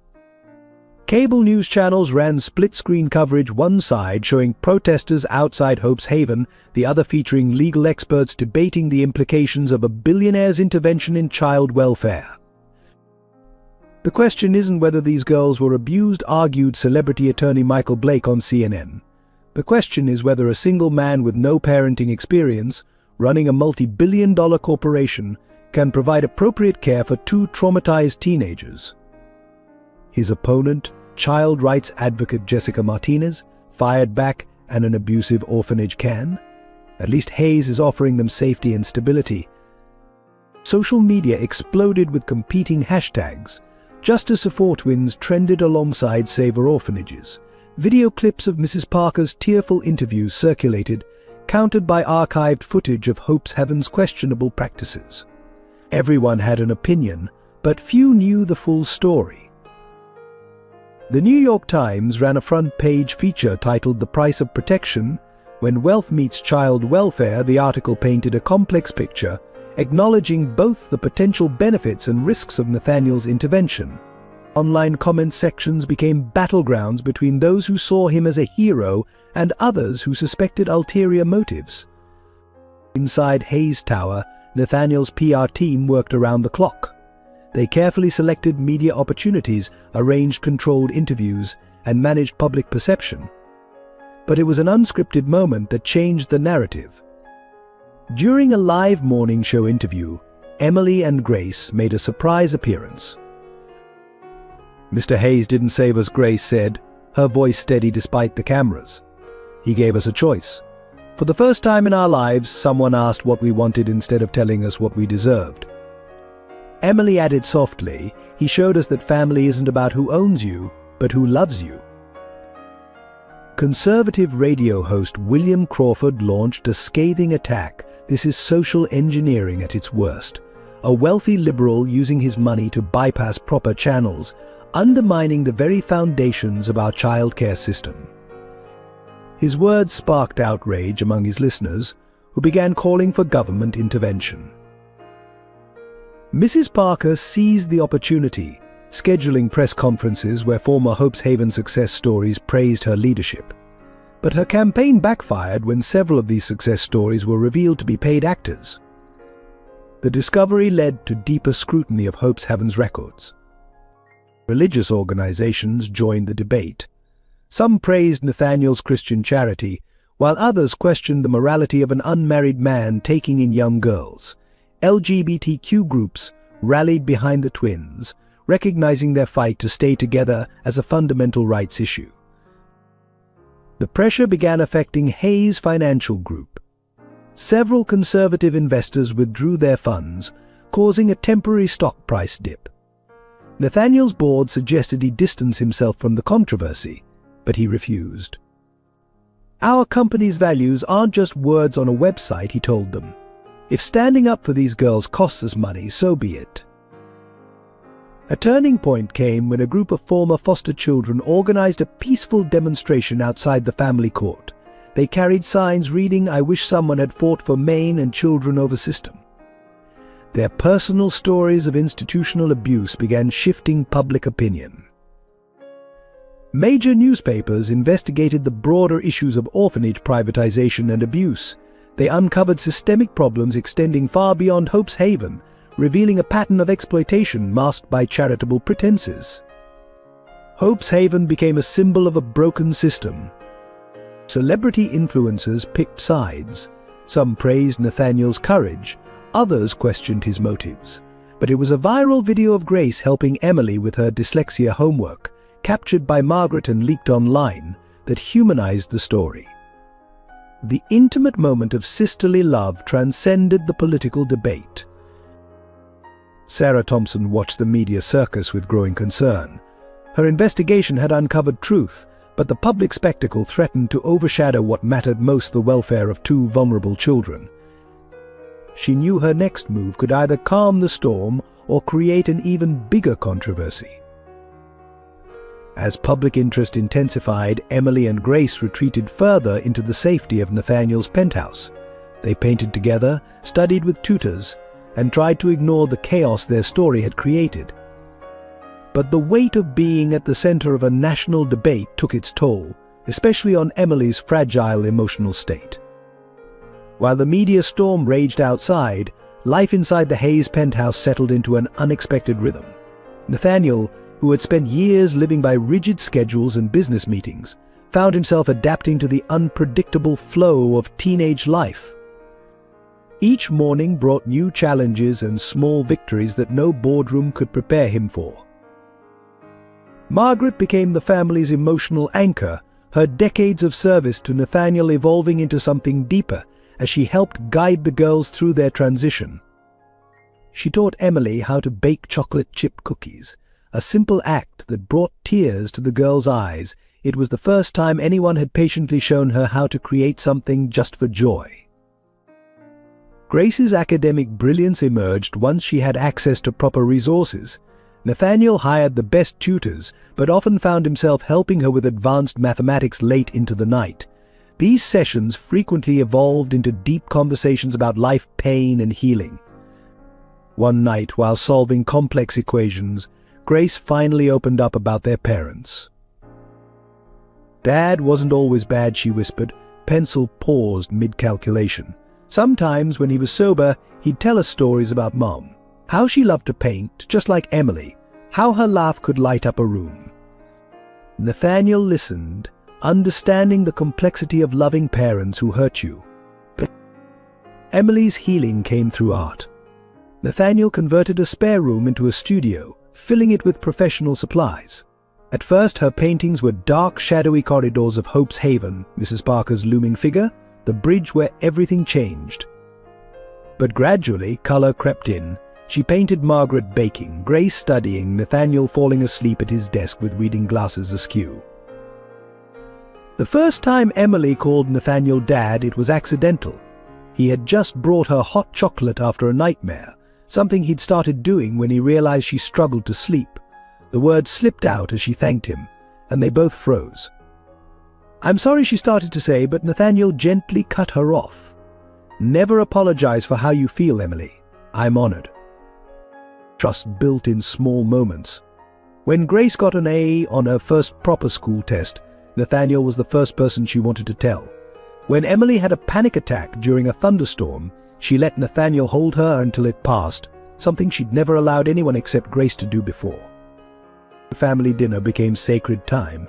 Cable news channels ran split-screen coverage, one side showing protesters outside Hope's Haven, the other featuring legal experts debating the implications of a billionaire's intervention in child welfare. The question isn't whether these girls were abused, argued celebrity attorney Michael Blake on CNN. The question is whether a single man with no parenting experience, running a multi-billion-dollar corporation, can provide appropriate care for two traumatized teenagers. His opponent, child rights advocate Jessica Martinez, fired back, and an abusive orphanage can. At least Hayes is offering them safety and stability. Social media exploded with competing hashtags. Justice for Twins trended alongside Save Our Orphanages. Video clips of Mrs. Parker's tearful interviews circulated, countered by archived footage of Hope's Haven's questionable practices. Everyone had an opinion, but few knew the full story. The New York Times ran a front-page feature titled "The Price of Protection." When wealth meets child welfare, the article painted a complex picture, acknowledging both the potential benefits and risks of Nathaniel's intervention. Online comment sections became battlegrounds between those who saw him as a hero and others who suspected ulterior motives. Inside Hayes Tower, Nathaniel's PR team worked around the clock. They carefully selected media opportunities, arranged controlled interviews, and managed public perception. But it was an unscripted moment that changed the narrative. During a live morning show interview, Emily and Grace made a surprise appearance. "Mr. Hayes didn't save us," Grace said, her voice steady despite the cameras. "He gave us a choice. For the first time in our lives, someone asked what we wanted instead of telling us what we deserved." Emily added softly, "He showed us that family isn't about who owns you, but who loves you." Conservative radio host William Crawford launched a scathing attack. This is social engineering at its worst. A wealthy liberal using his money to bypass proper channels, undermining the very foundations of our childcare system. His words sparked outrage among his listeners, who began calling for government intervention. Mrs. Parker seized the opportunity, scheduling press conferences where former Hope's Haven success stories praised her leadership. But her campaign backfired when several of these success stories were revealed to be paid actors. The discovery led to deeper scrutiny of Hope's Haven's records. Religious organizations joined the debate. Some praised Nathaniel's Christian charity, while others questioned the morality of an unmarried man taking in young girls. LGBTQ groups rallied behind the twins, recognizing their fight to stay together as a fundamental rights issue. The pressure began affecting Hayes Financial Group. Several conservative investors withdrew their funds, causing a temporary stock price dip. Nathaniel's board suggested he distance himself from the controversy, but he refused. "Our company's values aren't just words on a website," he told them. "If standing up for these girls costs us money, so be it." A turning point came when a group of former foster children organized a peaceful demonstration outside the family court. They carried signs reading, "I wish someone had fought for Maine and children over system." Their personal stories of institutional abuse began shifting public opinion. Major newspapers investigated the broader issues of orphanage privatization and abuse. They uncovered systemic problems extending far beyond Hope's Haven, revealing a pattern of exploitation masked by charitable pretenses. Hope's Haven became a symbol of a broken system. Celebrity influencers picked sides. Some praised Nathaniel's courage, others questioned his motives. But it was a viral video of Grace helping Emily with her dyslexia homework, captured by Margaret and leaked online, that humanized the story. The intimate moment of sisterly love transcended the political debate. Sarah Thompson watched the media circus with growing concern. Her investigation had uncovered truth, but the public spectacle threatened to overshadow what mattered most: the welfare of two vulnerable children. She knew her next move could either calm the storm or create an even bigger controversy. As public interest intensified, Emily and Grace retreated further into the safety of Nathaniel's penthouse. They painted together, studied with tutors, and tried to ignore the chaos their story had created. But the weight of being at the center of a national debate took its toll, especially on Emily's fragile emotional state. While the media storm raged outside, life inside the Hayes penthouse settled into an unexpected rhythm. Nathaniel, who had spent years living by rigid schedules and business meetings, found himself adapting to the unpredictable flow of teenage life. Each morning brought new challenges and small victories that no boardroom could prepare him for. Margaret became the family's emotional anchor, her decades of service to Nathaniel evolving into something deeper as she helped guide the girls through their transition. She taught Emily how to bake chocolate chip cookies, a simple act that brought tears to the girl's eyes. It was the first time anyone had patiently shown her how to create something just for joy. Grace's academic brilliance emerged once she had access to proper resources. Nathaniel hired the best tutors, but often found himself helping her with advanced mathematics late into the night. These sessions frequently evolved into deep conversations about life, pain, and healing. One night, while solving complex equations, Grace finally opened up about their parents. "Dad wasn't always bad," she whispered. Pencil paused mid-calculation. "Sometimes, when he was sober, he'd tell us stories about Mom. How she loved to paint, just like Emily. How her laugh could light up a room." Nathaniel listened, understanding the complexity of loving parents who hurt you. But Emily's healing came through art. Nathaniel converted a spare room into a studio, filling it with professional supplies. At first, her paintings were dark, shadowy corridors of Hope's Haven, Mrs. Parker's looming figure, the bridge where everything changed. But gradually, color crept in. She painted Margaret baking, Grace studying, Nathaniel falling asleep at his desk with reading glasses askew. The first time Emily called Nathaniel Dad, it was accidental. He had just brought her hot chocolate after a nightmare, something he'd started doing when he realized she struggled to sleep. The word slipped out as she thanked him, and they both froze. "I'm sorry," she started to say, but Nathaniel gently cut her off. "Never apologize for how you feel, Emily. I'm honored." Trust built in small moments. When Grace got an A on her first proper school test, Nathaniel was the first person she wanted to tell. When Emily had a panic attack during a thunderstorm, she let Nathaniel hold her until it passed, something she'd never allowed anyone except Grace to do before. Family dinner became sacred time.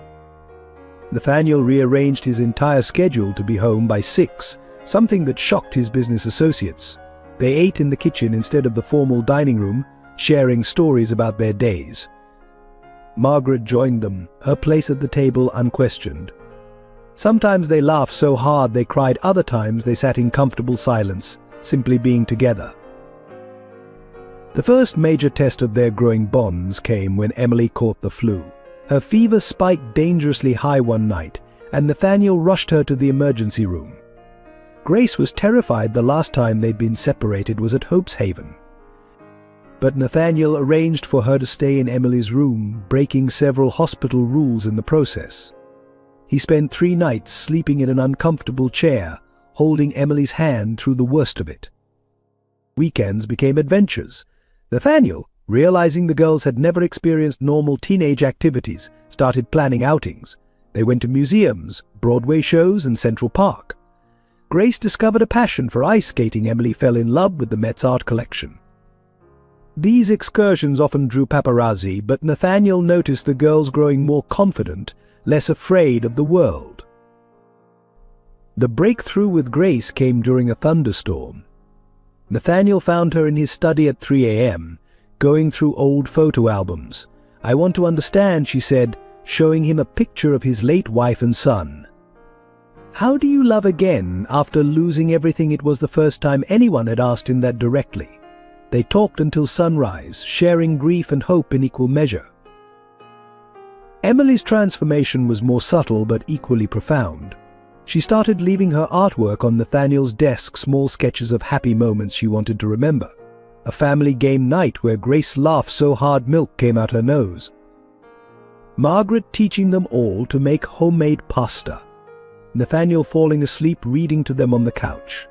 Nathaniel rearranged his entire schedule to be home by 6, something that shocked his business associates. They ate in the kitchen instead of the formal dining room, sharing stories about their days. Margaret joined them, her place at the table unquestioned. Sometimes they laughed so hard they cried, other times they sat in comfortable silence, simply being together. The first major test of their growing bonds came when Emily caught the flu. Her fever spiked dangerously high one night, and Nathaniel rushed her to the emergency room. Grace was terrified the last time they'd been separated was at Hope's Haven. But Nathaniel arranged for her to stay in Emily's room, breaking several hospital rules in the process. He spent 3 nights sleeping in an uncomfortable chair, holding Emily's hand through the worst of it. Weekends became adventures. Nathaniel, realizing the girls had never experienced normal teenage activities, started planning outings. They went to museums, Broadway shows, and Central Park. Grace discovered a passion for ice skating. Emily fell in love with the Met's art collection. These excursions often drew paparazzi, but Nathaniel noticed the girls growing more confident, less afraid of the world. The breakthrough with Grace came during a thunderstorm. Nathaniel found her in his study at 3 a.m., going through old photo albums. "I want to understand," she said, showing him a picture of his late wife and son. "How do you love again after losing everything?" It was the first time anyone had asked him that directly. They talked until sunrise, sharing grief and hope in equal measure. Emily's transformation was more subtle but equally profound. She started leaving her artwork on Nathaniel's desk, small sketches of happy moments she wanted to remember. A family game night where Grace laughed so hard milk came out her nose. Margaret teaching them all to make homemade pasta. Nathaniel falling asleep reading to them on the couch.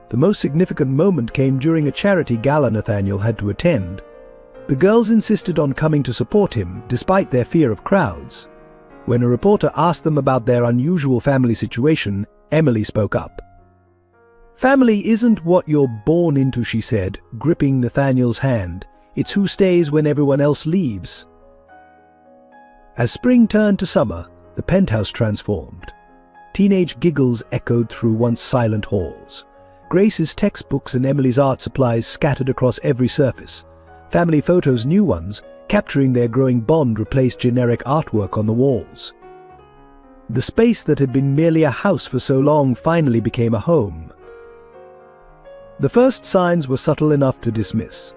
The most significant moment came during a charity gala Nathaniel had to attend. The girls insisted on coming to support him, despite their fear of crowds. When a reporter asked them about their unusual family situation, Emily spoke up. "Family isn't what you're born into," she said, gripping Nathaniel's hand. "It's who stays when everyone else leaves." As spring turned to summer, the penthouse transformed. Teenage giggles echoed through once silent halls. Grace's textbooks and Emily's art supplies scattered across every surface. Family photos, new ones, capturing their growing bond, replaced generic artwork on the walls. The space that had been merely a house for so long finally became a home. The first signs were subtle enough to dismiss.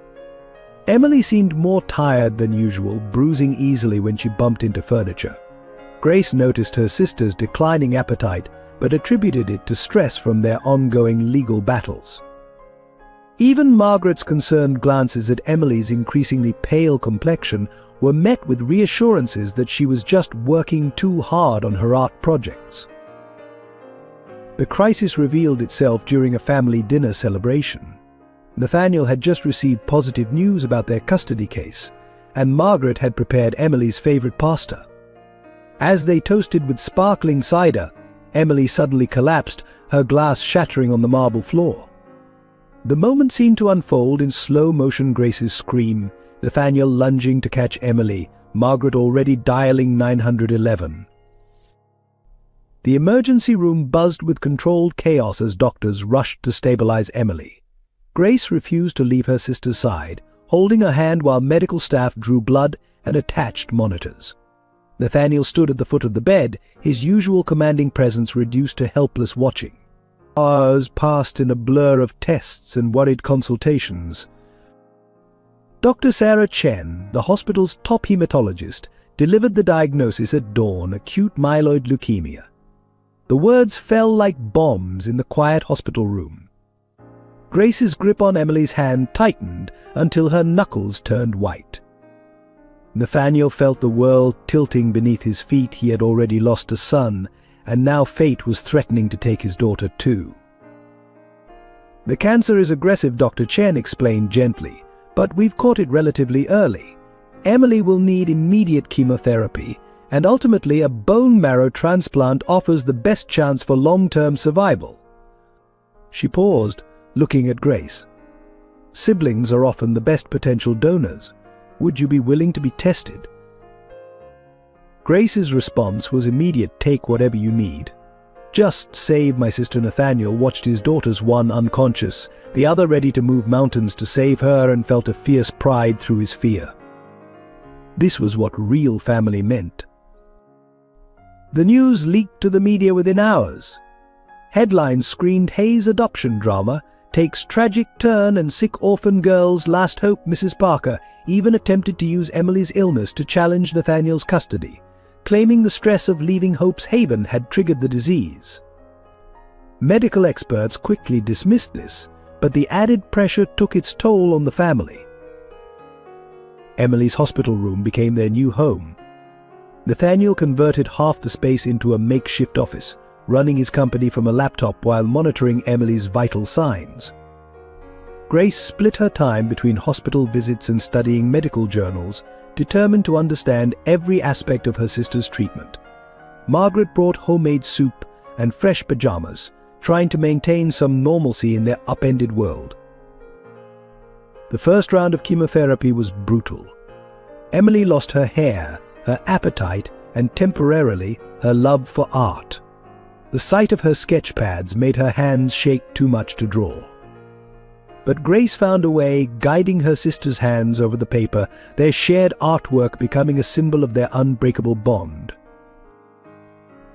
Emily seemed more tired than usual, bruising easily when she bumped into furniture. Grace noticed her sister's declining appetite, but attributed it to stress from their ongoing legal battles. Even Margaret's concerned glances at Emily's increasingly pale complexion were met with reassurances that she was just working too hard on her art projects. The crisis revealed itself during a family dinner celebration. Nathaniel had just received positive news about their custody case, and Margaret had prepared Emily's favorite pasta. As they toasted with sparkling cider, Emily suddenly collapsed, her glass shattering on the marble floor. The moment seemed to unfold in slow motion. Grace's scream, Nathaniel lunging to catch Emily, Margaret already dialing 911. The emergency room buzzed with controlled chaos as doctors rushed to stabilize Emily. Grace refused to leave her sister's side, holding her hand while medical staff drew blood and attached monitors. Nathaniel stood at the foot of the bed, his usual commanding presence reduced to helpless watching. Hours passed in a blur of tests and worried consultations. Dr. Sarah Chen, the hospital's top hematologist, delivered the diagnosis at dawn: acute myeloid leukemia. The words fell like bombs in the quiet hospital room. Grace's grip on Emily's hand tightened until her knuckles turned white. Nathaniel felt the world tilting beneath his feet. He had already lost a son, and now fate was threatening to take his daughter too. "The cancer is aggressive," Dr. Chen explained gently, "but we've caught it relatively early. Emily will need immediate chemotherapy, and ultimately a bone marrow transplant offers the best chance for long-term survival." She paused, looking at Grace. "Siblings are often the best potential donors. Would you be willing to be tested?" Grace's response was immediate: "Take whatever you need." "Just save my sister." Nathaniel watched his daughters, one unconscious, the other ready to move mountains to save her, and felt a fierce pride through his fear. This was what real family meant. The news leaked to the media within hours. Headlines screamed Hayes adoption drama, takes tragic turn and sick orphan girl's last hope Mrs. Parker even attempted to use Emily's illness to challenge Nathaniel's custody, claiming the stress of leaving Hope's haven had triggered the disease. Medical experts quickly dismissed this, but the added pressure took its toll on the family. Emily's hospital room became their new home. Nathaniel converted half the space into a makeshift office, running his company from a laptop while monitoring Emily's vital signs. Grace split her time between hospital visits and studying medical journals, determined to understand every aspect of her sister's treatment. Margaret brought homemade soup and fresh pajamas, trying to maintain some normalcy in their upended world. The first round of chemotherapy was brutal. Emily lost her hair, her appetite, and temporarily her love for art. The sight of her sketch pads made her hands shake too much to draw. But Grace found a way, guiding her sister's hands over the paper, their shared artwork becoming a symbol of their unbreakable bond.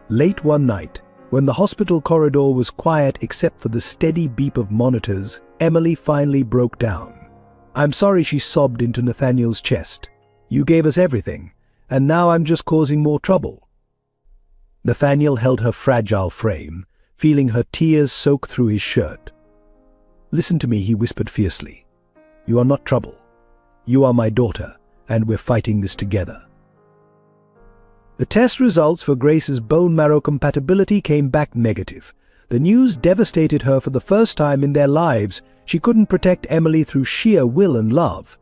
Late one night, when the hospital corridor was quiet except for the steady beep of monitors, Emily finally broke down. "I'm sorry," she sobbed into Nathaniel's chest. "You gave us everything, and now I'm just causing more trouble." Nathaniel held her fragile frame, feeling her tears soak through his shirt. "Listen to me," he whispered fiercely. "You are not trouble. You are my daughter, and we're fighting this together." The test results for Grace's bone marrow compatibility came back negative. The news devastated her. For the first time in their lives, she couldn't protect Emily through sheer will and love.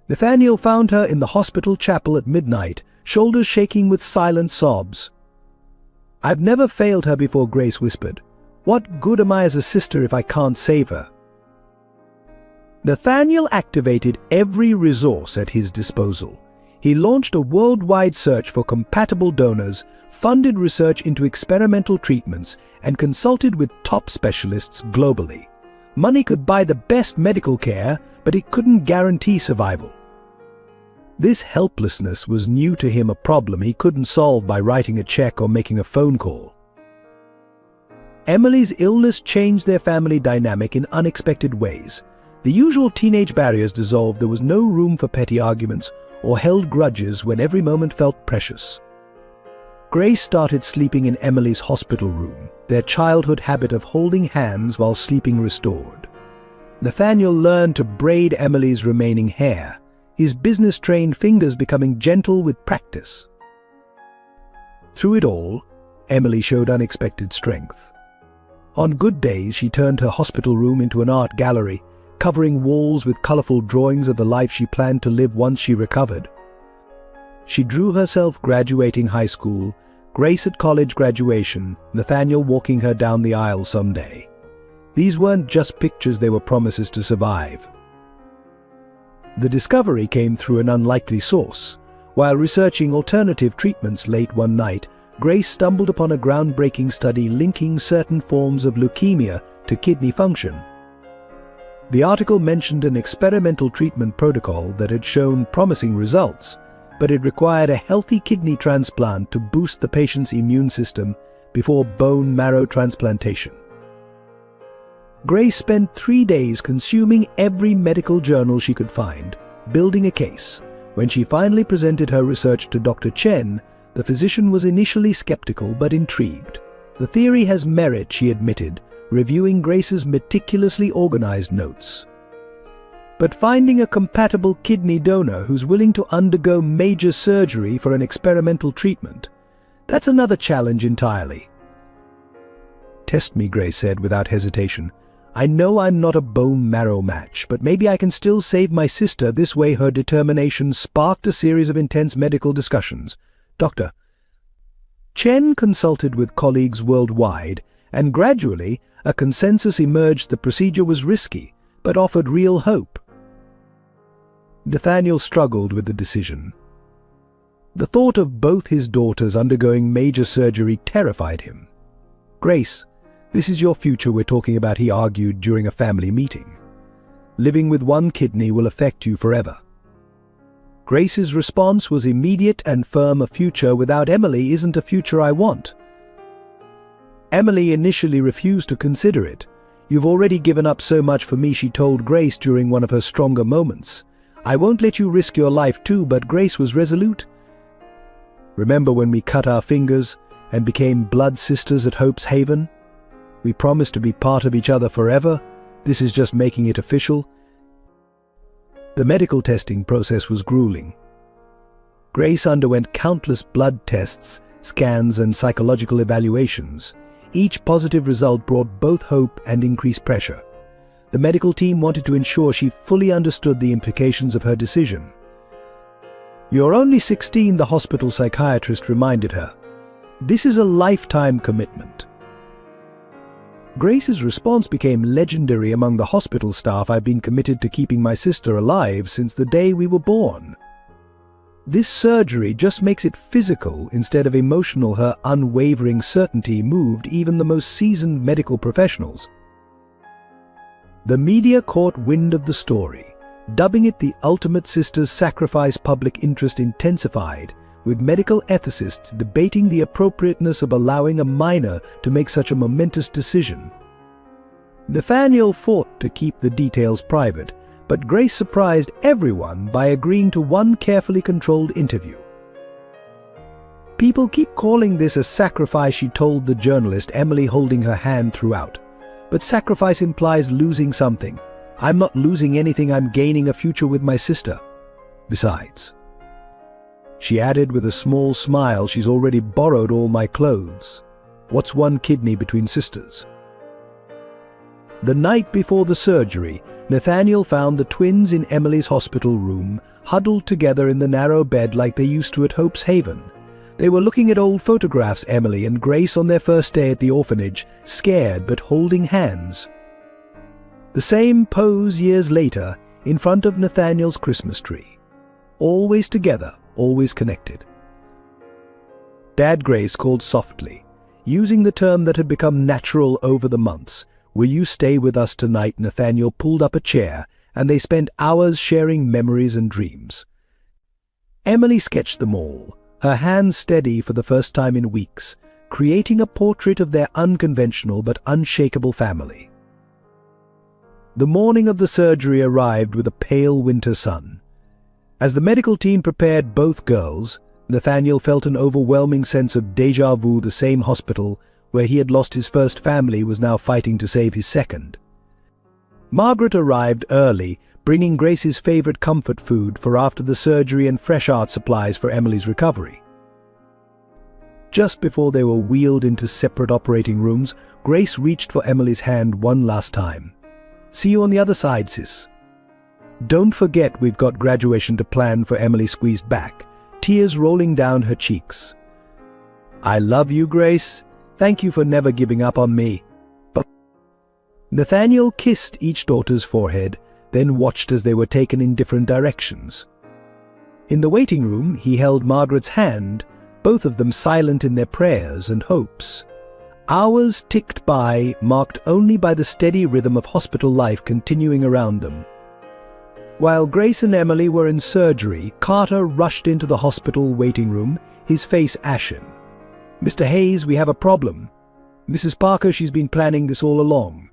Nathaniel found her in the hospital chapel at midnight, shoulders shaking with silent sobs. "I've never failed her before," Grace whispered. "What good am I as a sister if I can't save her?" Nathaniel activated every resource at his disposal. He launched a worldwide search for compatible donors, funded research into experimental treatments, and consulted with top specialists globally. Money could buy the best medical care, but it couldn't guarantee survival. This helplessness was new to him, a problem he couldn't solve by writing a check or making a phone call. Emily's illness changed their family dynamic in unexpected ways. The usual teenage barriers dissolved. There was no room for petty arguments or held grudges when every moment felt precious. Grace started sleeping in Emily's hospital room, their childhood habit of holding hands while sleeping restored. Nathaniel learned to braid Emily's remaining hair, his business-trained fingers becoming gentle with practice. Through it all, Emily showed unexpected strength. On good days, she turned her hospital room into an art gallery, covering walls with colorful drawings of the life she planned to live once she recovered. She drew herself graduating high school, Grace at college graduation, Nathaniel walking her down the aisle someday. These weren't just pictures, they were promises to survive. The discovery came through an unlikely source. While researching alternative treatments late one night, Grace stumbled upon a groundbreaking study linking certain forms of leukemia to kidney function. The article mentioned an experimental treatment protocol that had shown promising results, but it required a healthy kidney transplant to boost the patient's immune system before bone marrow transplantation. Grace spent 3 days consuming every medical journal she could find, building a case. When she finally presented her research to Dr. Chen, the physician was initially skeptical but intrigued. "The theory has merit," she admitted, reviewing Grace's meticulously organized notes. "But finding a compatible kidney donor who's willing to undergo major surgery for an experimental treatment, that's another challenge entirely." "Test me," Grace said without hesitation. "I know I'm not a bone marrow match, but maybe I can still save my sister." This way her determination sparked a series of intense medical discussions. Dr. Chen consulted with colleagues worldwide, and gradually a consensus emerged. The procedure was risky, but offered real hope. Nathaniel struggled with the decision. The thought of both his daughters undergoing major surgery terrified him. "Grace, this is your future we're talking about," he argued during a family meeting. "Living with one kidney will affect you forever." Grace's response was immediate and firm. "A future without Emily isn't a future I want." Emily initially refused to consider it. "You've already given up so much for me," she told Grace during one of her stronger moments. "I won't let you risk your life too," but Grace was resolute. "Remember when we cut our fingers and became blood sisters at Hope's Haven? We promised to be part of each other forever. This is just making it official." The medical testing process was grueling. Grace underwent countless blood tests, scans, and psychological evaluations. Each positive result brought both hope and increased pressure. The medical team wanted to ensure she fully understood the implications of her decision. "You're only 16, the hospital psychiatrist reminded her. "This is a lifetime commitment." Grace's response became legendary among the hospital staff. "I've been committed to keeping my sister alive since the day we were born." This surgery just makes it physical instead of emotional. Her unwavering certainty moved even the most seasoned medical professionals. The media caught wind of the story, dubbing it the ultimate sister's sacrifice. Public interest intensified, with medical ethicists debating the appropriateness of allowing a minor to make such a momentous decision. Nathaniel fought to keep the details private, but Grace surprised everyone by agreeing to one carefully controlled interview. "People keep calling this a sacrifice," she told the journalist, Emily holding her hand throughout. "But sacrifice implies losing something. I'm not losing anything. I'm gaining a future with my sister. Besides," she added with a small smile, "she's already borrowed all my clothes. What's one kidney between sisters?" The night before the surgery, Nathaniel found the twins in Emily's hospital room, huddled together in the narrow bed like they used to at Hope's Haven. They were looking at old photographs, Emily and Grace, on their first day at the orphanage, scared but holding hands. The same pose years later, in front of Nathaniel's Christmas tree. Always together, always connected. Dad, Grace called softly, using the term that had become natural over the months. "Will you stay with us tonight?" Nathaniel pulled up a chair, and they spent hours sharing memories and dreams. Emily sketched them all, her hands steady for the first time in weeks, creating a portrait of their unconventional but unshakable family. The morning of the surgery arrived with a pale winter sun. As the medical team prepared both girls, Nathaniel felt an overwhelming sense of déjà vu. The same hospital where he had lost his first family was now fighting to save his second. Margaret arrived early, bringing Grace's favorite comfort food for after the surgery and fresh art supplies for Emily's recovery. Just before they were wheeled into separate operating rooms, Grace reached for Emily's hand one last time. "See you on the other side, sis." "Don't forget we've got graduation to plan for," Emily squeezed back, tears rolling down her cheeks. "I love you, Grace. Thank you for never giving up on me." But Nathaniel kissed each daughter's forehead, then watched as they were taken in different directions. In the waiting room, he held Margaret's hand, both of them silent in their prayers and hopes. Hours ticked by, marked only by the steady rhythm of hospital life continuing around them. While Grace and Emily were in surgery, Carter rushed into the hospital waiting room, his face ashen. "Mr. Hayes, we have a problem. Mrs. Parker, she's been planning this all along."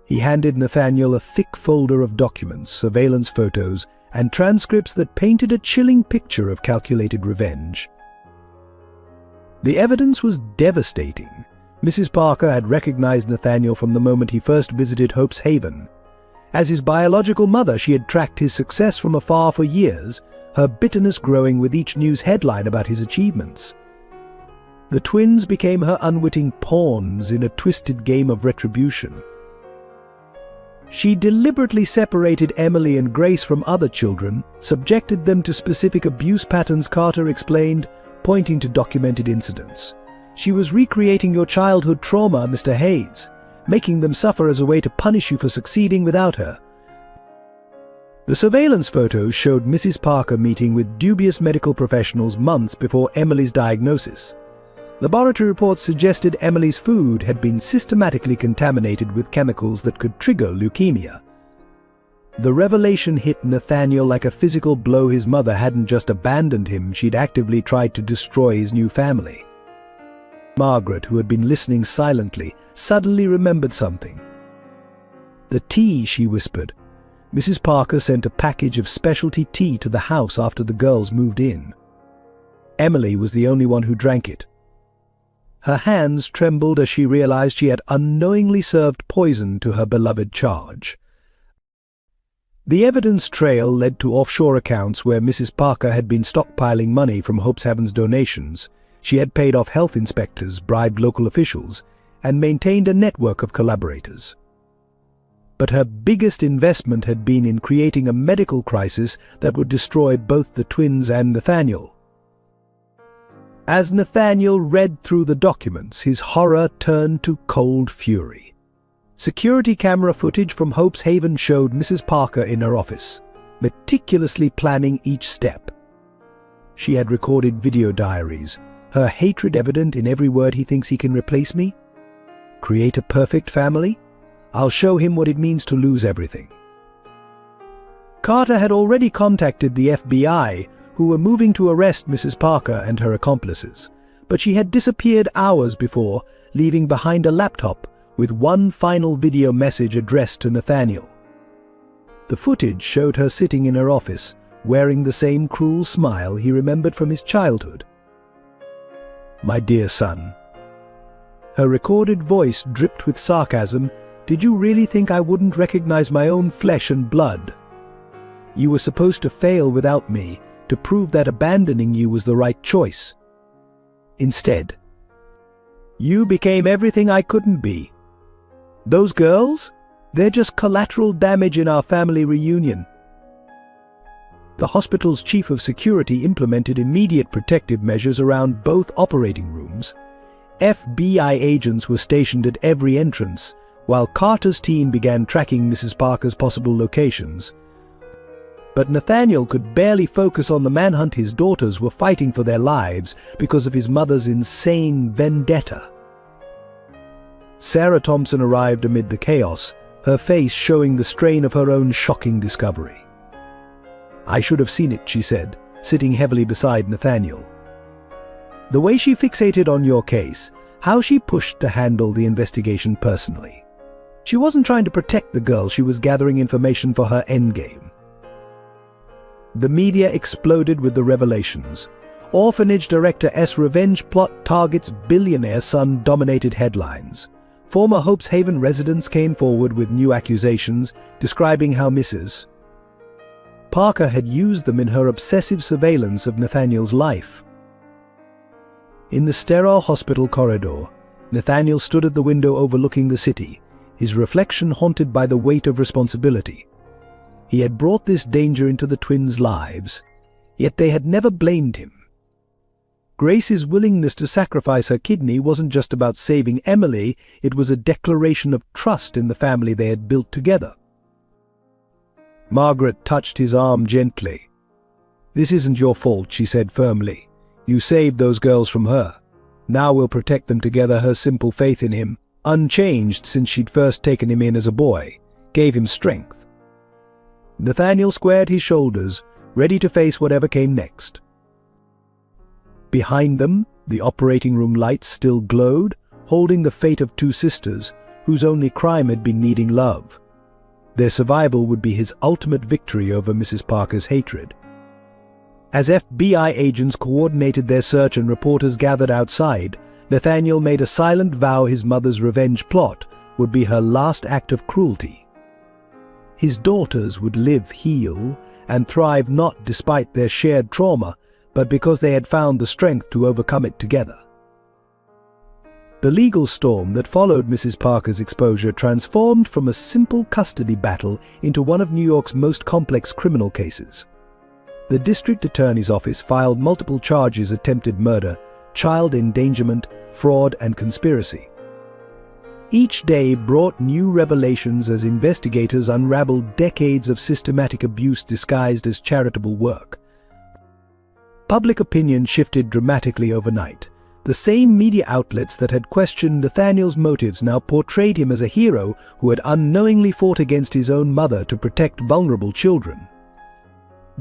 He handed Nathaniel a thick folder of documents, surveillance photos, and transcripts that painted a chilling picture of calculated revenge. The evidence was devastating. Mrs. Parker had recognized Nathaniel from the moment he first visited Hope's Haven. As his biological mother, she had tracked his success from afar for years, her bitterness growing with each news headline about his achievements. The twins became her unwitting pawns in a twisted game of retribution. She deliberately separated Emily and Grace from other children, subjected them to specific abuse patterns, Carter explained, pointing to documented incidents. "She was recreating your childhood trauma, Mr. Hayes, making them suffer as a way to punish you for succeeding without her." The surveillance photos showed Mrs. Parker meeting with dubious medical professionals months before Emily's diagnosis. Laboratory reports suggested Emily's food had been systematically contaminated with chemicals that could trigger leukemia. The revelation hit Nathaniel like a physical blow. His mother hadn't just abandoned him, she'd actively tried to destroy his new family. Margaret, who had been listening silently, suddenly remembered something. "The tea," she whispered. Mrs. Parker sent a package of specialty tea to the house after the girls moved in. Emily was the only one who drank it. Her hands trembled as she realized she had unknowingly served poison to her beloved charge. The evidence trail led to offshore accounts where Mrs. Parker had been stockpiling money from Hope's Heaven's donations. She had paid off health inspectors, bribed local officials, and maintained a network of collaborators. But her biggest investment had been in creating a medical crisis that would destroy both the twins and Nathaniel. As Nathaniel read through the documents, his horror turned to cold fury. Security camera footage from Hope's Haven showed Mrs. Parker in her office, meticulously planning each step. She had recorded video diaries, her hatred evident in every word. "He thinks he can replace me? Create a perfect family? I'll show him what it means to lose everything." Carter had already contacted the FBI, who were moving to arrest Mrs. Parker and her accomplices, but she had disappeared hours before, leaving behind a laptop with one final video message addressed to Nathaniel. The footage showed her sitting in her office, wearing the same cruel smile he remembered from his childhood. "My dear son." Her recorded voice dripped with sarcasm. "Did you really think I wouldn't recognize my own flesh and blood? You were supposed to fail without me, to prove that abandoning you was the right choice. Instead, you became everything I couldn't be. Those girls? They're just collateral damage in our family reunion." The hospital's chief of security implemented immediate protective measures around both operating rooms. FBI agents were stationed at every entrance, while Carter's team began tracking Mrs. Parker's possible locations. But Nathaniel could barely focus on the manhunt. His daughters were fighting for their lives because of his mother's insane vendetta. Sarah Thompson arrived amid the chaos, her face showing the strain of her own shocking discovery. "I should have seen it," she said, sitting heavily beside Nathaniel. "The way she fixated on your case, how she pushed to handle the investigation personally. She wasn't trying to protect the girl, she was gathering information for her endgame." The media exploded with the revelations. Orphanage Director S. Revenge Plot Targets Billionaire Son dominated headlines. Former Hope's Haven residents came forward with new accusations, describing how Mrs. Parker had used them in her obsessive surveillance of Nathaniel's life. In the sterile hospital corridor, Nathaniel stood at the window overlooking the city, his reflection haunted by the weight of responsibility. He had brought this danger into the twins' lives, yet they had never blamed him. Grace's willingness to sacrifice her kidney wasn't just about saving Emily, it was a declaration of trust in the family they had built together. Margaret touched his arm gently. "This isn't your fault," she said firmly. "You saved those girls from her. Now we'll protect them together." Her simple faith in him, unchanged since she'd first taken him in as a boy, gave him strength. Nathaniel squared his shoulders, ready to face whatever came next. Behind them, the operating room lights still glowed, holding the fate of two sisters whose only crime had been needing love. Their survival would be his ultimate victory over Mrs. Parker's hatred. As FBI agents coordinated their search and reporters gathered outside, Nathaniel made a silent vow his mother's revenge plot would be her last act of cruelty. His daughters would live, heal, and thrive not despite their shared trauma, but because they had found the strength to overcome it together. The legal storm that followed Mrs. Parker's exposure transformed from a simple custody battle into one of New York's most complex criminal cases. The district attorney's office filed multiple charges: attempted murder, child endangerment, fraud, and conspiracy. Each day brought new revelations as investigators unraveled decades of systematic abuse disguised as charitable work. Public opinion shifted dramatically overnight. The same media outlets that had questioned Nathaniel's motives now portrayed him as a hero who had unknowingly fought against his own mother to protect vulnerable children.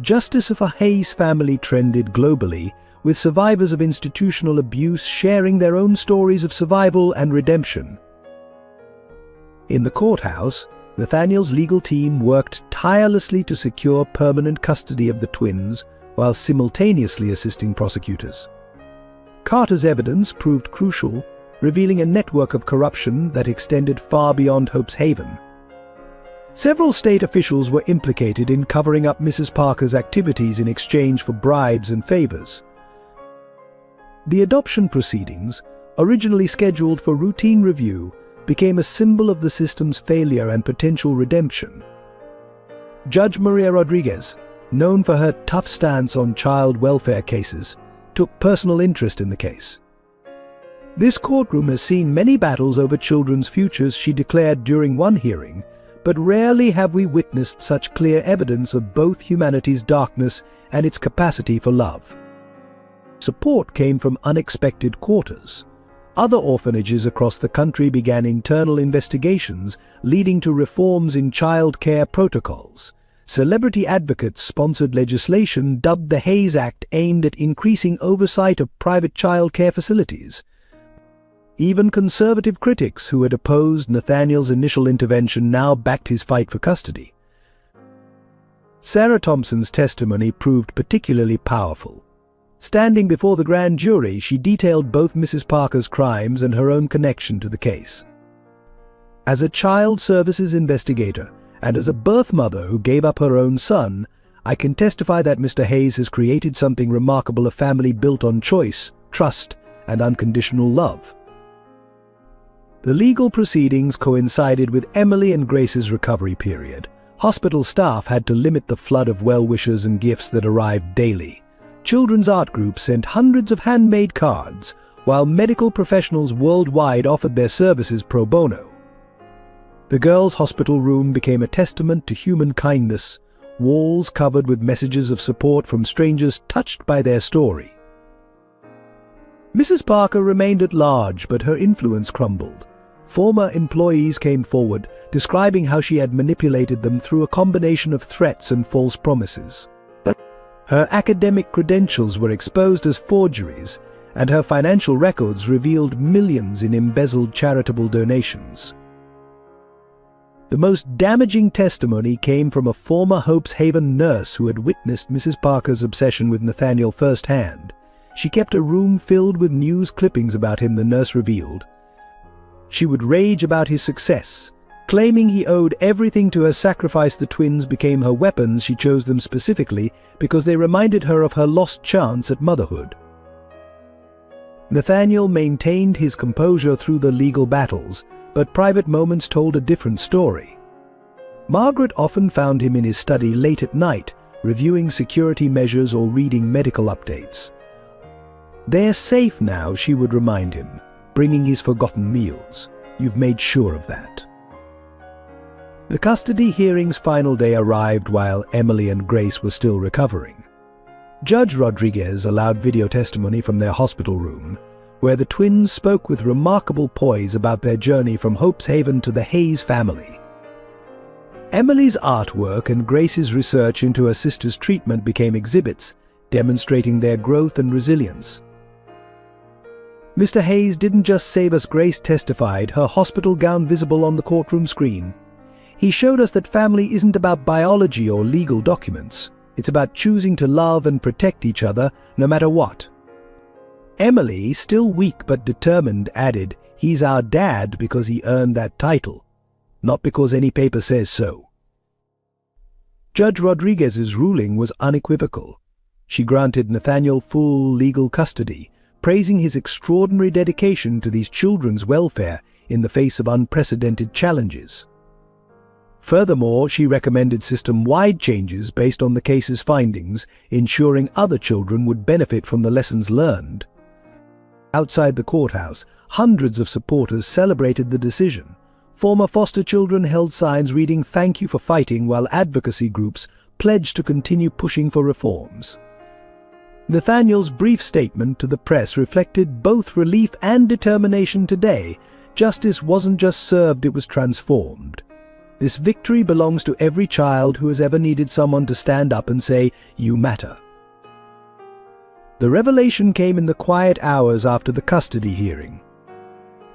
Justice for Hayes' family trended globally, with survivors of institutional abuse sharing their own stories of survival and redemption. In the courthouse, Nathaniel's legal team worked tirelessly to secure permanent custody of the twins while simultaneously assisting prosecutors. Carter's evidence proved crucial, revealing a network of corruption that extended far beyond Hope's Haven. Several state officials were implicated in covering up Mrs. Parker's activities in exchange for bribes and favors. The adoption proceedings, originally scheduled for routine review, became a symbol of the system's failure and potential redemption. Judge Maria Rodriguez, known for her tough stance on child welfare cases, took personal interest in the case. "This courtroom has seen many battles over children's futures," she declared during one hearing, "but rarely have we witnessed such clear evidence of both humanity's darkness and its capacity for love." Support came from unexpected quarters. Other orphanages across the country began internal investigations, leading to reforms in child care protocols. Celebrity advocates sponsored legislation dubbed the Hayes Act, aimed at increasing oversight of private child care facilities. Even conservative critics who had opposed Nathaniel's initial intervention now backed his fight for custody. Sarah Thompson's testimony proved particularly powerful. Standing before the grand jury, she detailed both Mrs. Parker's crimes and her own connection to the case. "As a child services investigator and as a birth mother who gave up her own son, I can testify that Mr. Hayes has created something remarkable, a family built on choice, trust, and unconditional love." The legal proceedings coincided with Emily and Grace's recovery period. Hospital staff had to limit the flood of well-wishers and gifts that arrived daily. Children's art groups sent hundreds of handmade cards, while medical professionals worldwide offered their services pro bono. The girls' hospital room became a testament to human kindness, walls covered with messages of support from strangers touched by their story. Mrs. Parker remained at large, but her influence crumbled. Former employees came forward, describing how she had manipulated them through a combination of threats and false promises. Her academic credentials were exposed as forgeries, and her financial records revealed millions in embezzled charitable donations. The most damaging testimony came from a former Hope's Haven nurse who had witnessed Mrs. Parker's obsession with Nathaniel firsthand. She kept a room filled with news clippings about him, the nurse revealed. She would rage about his success. Claiming he owed everything to her sacrifice, the twins became her weapons. She chose them specifically because they reminded her of her lost chance at motherhood. Nathaniel maintained his composure through the legal battles, but private moments told a different story. Margaret often found him in his study late at night, reviewing security measures or reading medical updates. "They're safe now," she would remind him, bringing his forgotten meals. "You've made sure of that." The custody hearing's final day arrived while Emily and Grace were still recovering. Judge Rodriguez allowed video testimony from their hospital room, where the twins spoke with remarkable poise about their journey from Hope's Haven to the Hayes family. Emily's artwork and Grace's research into her sister's treatment became exhibits, demonstrating their growth and resilience. "Mr. Hayes didn't just save us," Grace testified, her hospital gown visible on the courtroom screen. "He showed us that family isn't about biology or legal documents. It's about choosing to love and protect each other, no matter what." Emily, still weak but determined, added, "He's our dad because he earned that title, not because any paper says so." Judge Rodriguez's ruling was unequivocal. She granted Nathaniel full legal custody, praising his extraordinary dedication to these children's welfare in the face of unprecedented challenges. Furthermore, she recommended system-wide changes based on the case's findings, ensuring other children would benefit from the lessons learned. Outside the courthouse, hundreds of supporters celebrated the decision. Former foster children held signs reading "Thank you for fighting," while advocacy groups pledged to continue pushing for reforms. Nathaniel's brief statement to the press reflected both relief and determination today. Justice wasn't just served, it was transformed. This victory belongs to every child who has ever needed someone to stand up and say, "You matter." The revelation came in the quiet hours after the custody hearing.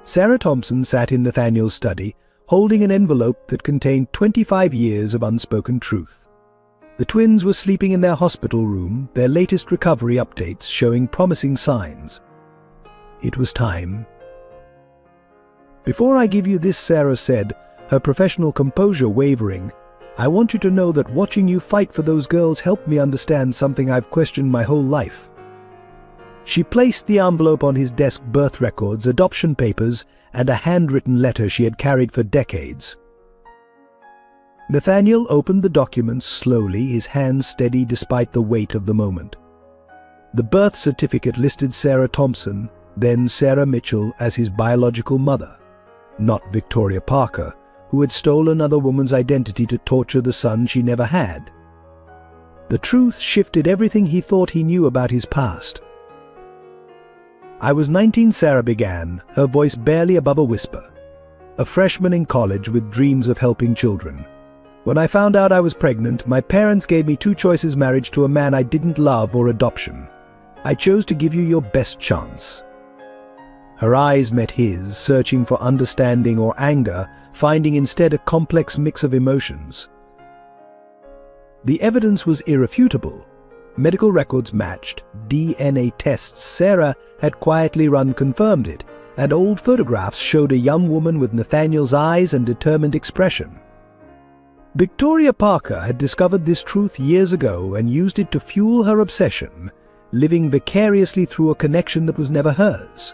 Sarah Thompson sat in Nathaniel's study, holding an envelope that contained 25 years of unspoken truth. The twins were sleeping in their hospital room, their latest recovery updates showing promising signs. It was time. "Before I give you this," Sarah said, her professional composure wavering, "I want you to know that watching you fight for those girls helped me understand something I've questioned my whole life." She placed the envelope on his desk: birth records, adoption papers, and a handwritten letter she had carried for decades. Nathaniel opened the documents slowly, his hands steady despite the weight of the moment. The birth certificate listed Sarah Thompson, then Sarah Mitchell, as his biological mother, not Victoria Parker, who had stolen another woman's identity to torture the son she never had. The truth shifted everything he thought he knew about his past. "I was 19, Sarah began, her voice barely above a whisper. A freshman in college with dreams of helping children. When I found out I was pregnant, my parents gave me two choices: marriage to a man I didn't love or adoption. I chose to give you your best chance." Her eyes met his, searching for understanding or anger, finding instead a complex mix of emotions. The evidence was irrefutable. Medical records matched, DNA tests Sarah had quietly run confirmed it, and old photographs showed a young woman with Nathaniel's eyes and determined expression. Victoria Parker had discovered this truth years ago and used it to fuel her obsession, living vicariously through a connection that was never hers.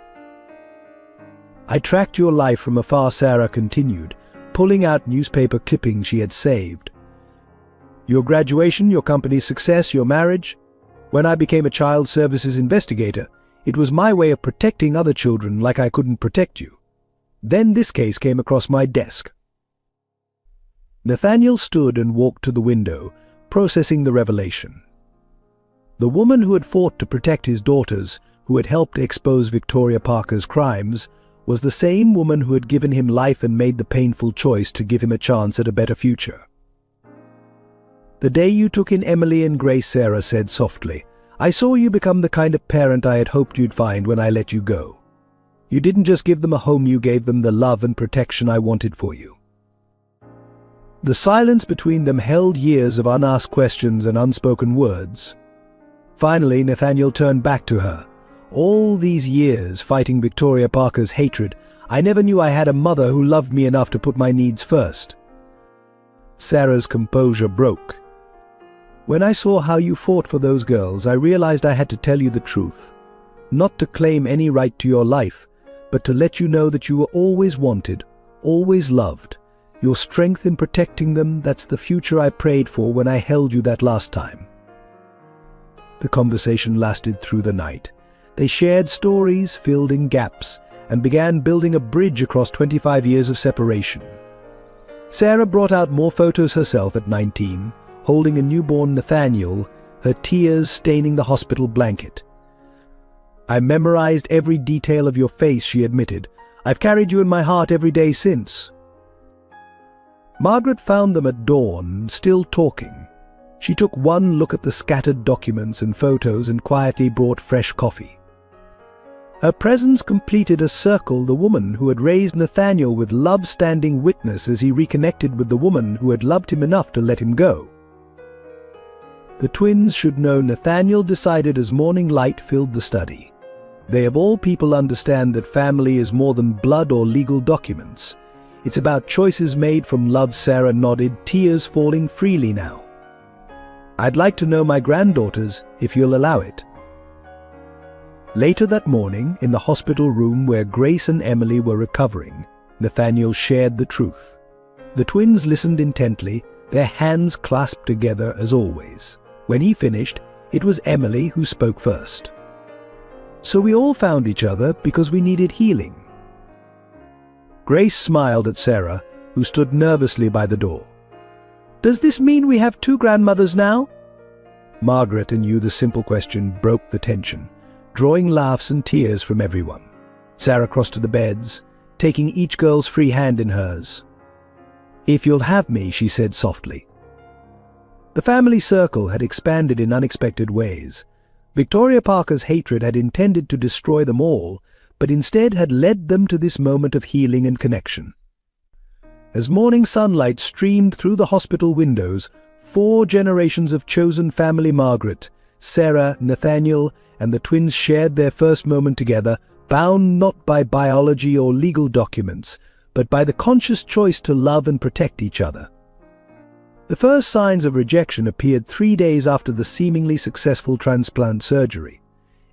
"I tracked your life from afar," Sarah continued, pulling out newspaper clippings she had saved. "Your graduation, your company's success, your marriage. When I became a child services investigator, it was my way of protecting other children like I couldn't protect you. Then this case came across my desk." Nathaniel stood and walked to the window, processing the revelation. The woman who had fought to protect his daughters, who had helped expose Victoria Parker's crimes, was the same woman who had given him life and made the painful choice to give him a chance at a better future. "The day you took in Emily and Grace," Sarah said softly, "I saw you become the kind of parent I had hoped you'd find when I let you go. You didn't just give them a home, you gave them the love and protection I wanted for you." The silence between them held years of unasked questions and unspoken words. Finally, Nathaniel turned back to her. "All these years fighting Victoria Parker's hatred, I never knew I had a mother who loved me enough to put my needs first." Sarah's composure broke. "When I saw how you fought for those girls, I realized I had to tell you the truth. Not to claim any right to your life, but to let you know that you were always wanted, always loved. Your strength in protecting them, that's the future I prayed for when I held you that last time." The conversation lasted through the night. They shared stories, filled in gaps, and began building a bridge across 25 years of separation. Sarah brought out more photos herself at 19, holding a newborn Nathaniel, her tears staining the hospital blanket. "I memorized every detail of your face," she admitted. "I've carried you in my heart every day since." Margaret found them at dawn, still talking. She took one look at the scattered documents and photos and quietly brought fresh coffee. Her presence completed a circle: the woman who had raised Nathaniel with love standing witness as he reconnected with the woman who had loved him enough to let him go. The twins should know, Nathaniel decided as morning light filled the study. They of all people understand that family is more than blood or legal documents. It's about choices made from love. Sarah nodded, tears falling freely now. "I'd like to know my granddaughters, if you'll allow it." Later that morning, in the hospital room where Grace and Emily were recovering, Nathaniel shared the truth. The twins listened intently, their hands clasped together as always. When he finished, it was Emily who spoke first. "So we all found each other because we needed healing." Grace smiled at Sarah, who stood nervously by the door. "Does this mean we have two grandmothers now?" Margaret, and the simple question broke the tension, drawing laughs and tears from everyone. Sarah crossed to the beds, taking each girl's free hand in hers. "If you'll have me," she said softly. The family circle had expanded in unexpected ways. Victoria Parker's hatred had intended to destroy them all, but instead had led them to this moment of healing and connection. As morning sunlight streamed through the hospital windows, 4 generations of chosen family Margaret, Sarah, Nathaniel, and the twins shared their first moment together, bound not by biology or legal documents, but by the conscious choice to love and protect each other. The first signs of rejection appeared 3 days after the seemingly successful transplant surgery.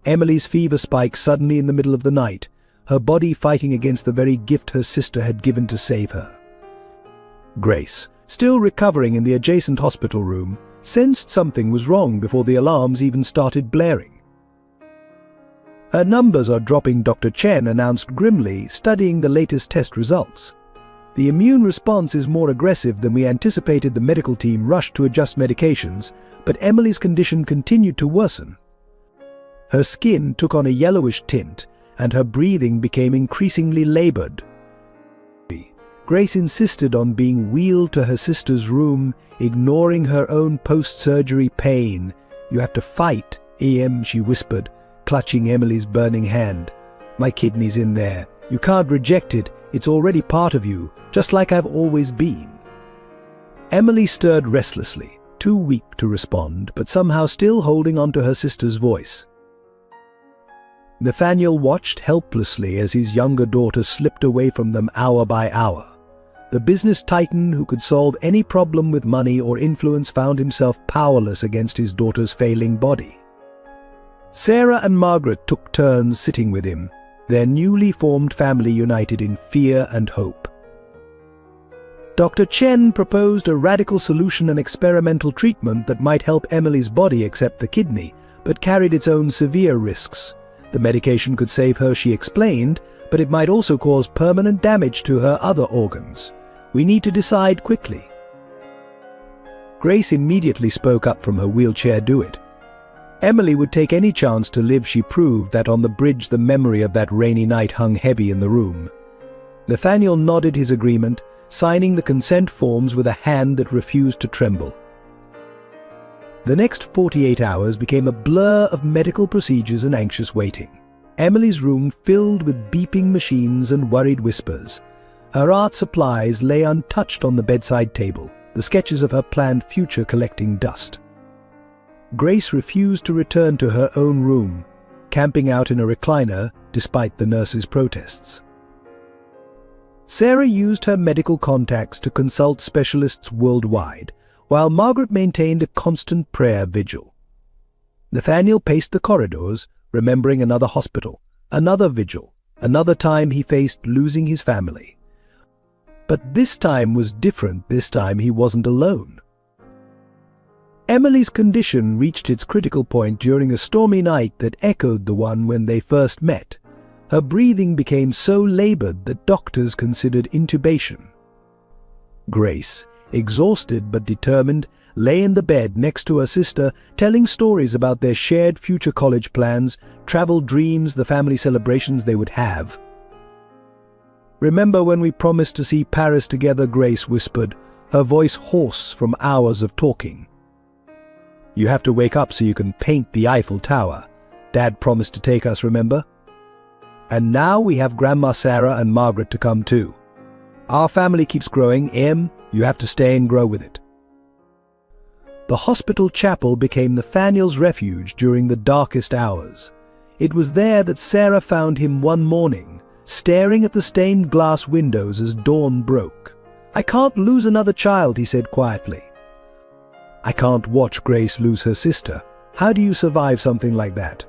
Emily's fever spiked suddenly in the middle of the night, her body fighting against the very gift her sister had given to save her. Grace, still recovering in the adjacent hospital room, sensed something was wrong before the alarms even started blaring. "Her numbers are dropping," Dr. Chen announced grimly, studying the latest test results. "The immune response is more aggressive than we anticipated." The medical team rushed to adjust medications, but Emily's condition continued to worsen. Her skin took on a yellowish tint, and her breathing became increasingly labored. Grace insisted on being wheeled to her sister's room, ignoring her own post-surgery pain. "You have to fight, Em," she whispered, clutching Emily's burning hand. "My kidney's in there. You can't reject it. It's already part of you, just like I've always been." Emily stirred restlessly, too weak to respond, but somehow still holding on to her sister's voice. Nathaniel watched helplessly as his younger daughter slipped away from them hour by hour. The business titan who could solve any problem with money or influence found himself powerless against his daughter's failing body. Sarah and Margaret took turns sitting with him, their newly formed family united in fear and hope. Dr. Chen proposed a radical solution and experimental treatment that might help Emily's body accept the kidney, but carried its own severe risks. The medication could save her, she explained, but it might also cause permanent damage to her other organs. "We need to decide quickly." Grace immediately spoke up from her wheelchair. "Do it." Emily would take any chance to live. She proved that on the bridge the memory of that rainy night hung heavy in the room. Nathaniel nodded his agreement, signing the consent forms with a hand that refused to tremble. The next 48 hours became a blur of medical procedures and anxious waiting. Emily's room filled with beeping machines and worried whispers. Her art supplies lay untouched on the bedside table, the sketches of her planned future collecting dust. Grace refused to return to her own room, camping out in a recliner despite the nurses' protests. Sarah used her medical contacts to consult specialists worldwide, while Margaret maintained a constant prayer vigil. Nathaniel paced the corridors, remembering another hospital, another vigil, another time he faced losing his family. But this time was different. This time he wasn't alone. Emily's condition reached its critical point during a stormy night that echoed the one when they first met. Her breathing became so labored that doctors considered intubation. Grace, exhausted but determined, lay in the bed next to her sister, telling stories about their shared future college plans, travel dreams, the family celebrations they would have. "Remember when we promised to see Paris together?" Grace whispered, her voice hoarse from hours of talking. "You have to wake up so you can paint the Eiffel Tower. Dad promised to take us, remember? And now we have Grandma Sarah and Margaret to come too. Our family keeps growing. Em, you have to stay and grow with it." The hospital chapel became Nathaniel's refuge during the darkest hours. It was there that Sarah found him one morning, staring at the stained glass windows as dawn broke. "I can't lose another child," he said quietly. "I can't watch Grace lose her sister. How do you survive something like that?"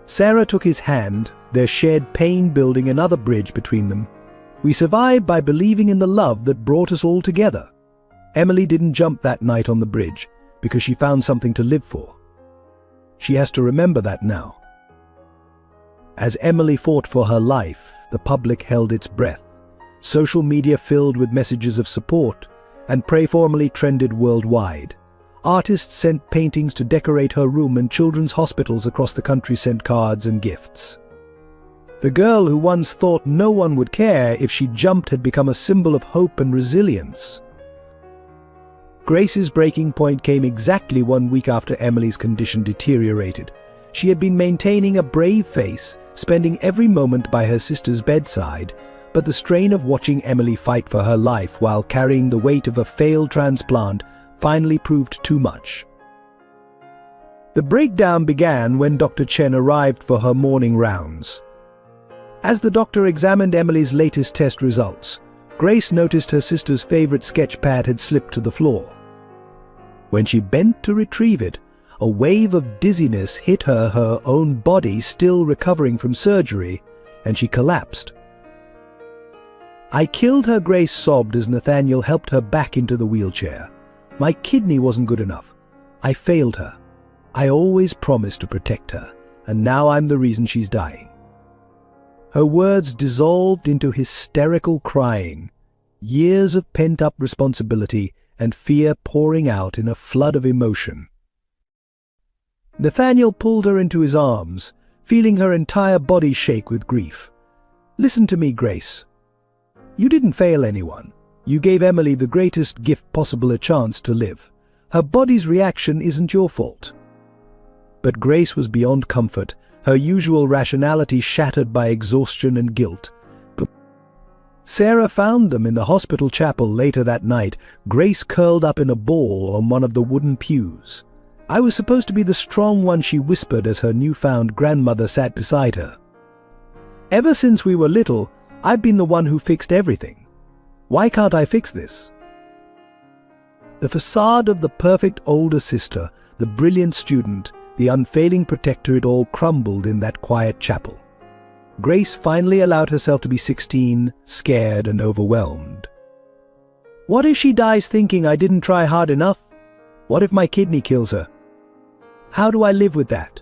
Sarah took his hand, their shared pain building another bridge between them. "We survived by believing in the love that brought us all together." Emily didn't jump that night on the bridge because she found something to live for. She has to remember that now. As Emily fought for her life, the public held its breath. Social media filled with messages of support, and Pray formally trended worldwide. Artists sent paintings to decorate her room, and children's hospitals across the country sent cards and gifts. The girl who once thought no one would care if she jumped had become a symbol of hope and resilience. Grace's breaking point came exactly 1 week after Emily's condition deteriorated. She had been maintaining a brave face, spending every moment by her sister's bedside, but the strain of watching Emily fight for her life while carrying the weight of a failed transplant finally proved too much. The breakdown began when Dr. Chen arrived for her morning rounds. As the doctor examined Emily's latest test results, Grace noticed her sister's favorite sketch pad had slipped to the floor. When she bent to retrieve it, a wave of dizziness hit her own body still recovering from surgery, and she collapsed. "I killed her," Grace sobbed as Nathaniel helped her back into the wheelchair. "My kidney wasn't good enough. I failed her. I always promised to protect her, and now I'm the reason she's dying." Her words dissolved into hysterical crying, years of pent-up responsibility and fear pouring out in a flood of emotion. Nathaniel pulled her into his arms, feeling her entire body shake with grief. "Listen to me, Grace. You didn't fail anyone. You gave Emily the greatest gift possible, a chance to live. Her body's reaction isn't your fault." But Grace was beyond comfort, her usual rationality shattered by exhaustion and guilt. Sarah found them in the hospital chapel later that night, Grace curled up in a ball on one of the wooden pews. "I was supposed to be the strong one," she whispered as her newfound grandmother sat beside her. "Ever since we were little, I've been the one who fixed everything. Why can't I fix this?" The facade of the perfect older sister, the brilliant student, the unfailing protector, it all crumbled in that quiet chapel. Grace finally allowed herself to be 16, scared and overwhelmed. What if she dies thinking I didn't try hard enough? What if my kidney kills her? How do I live with that?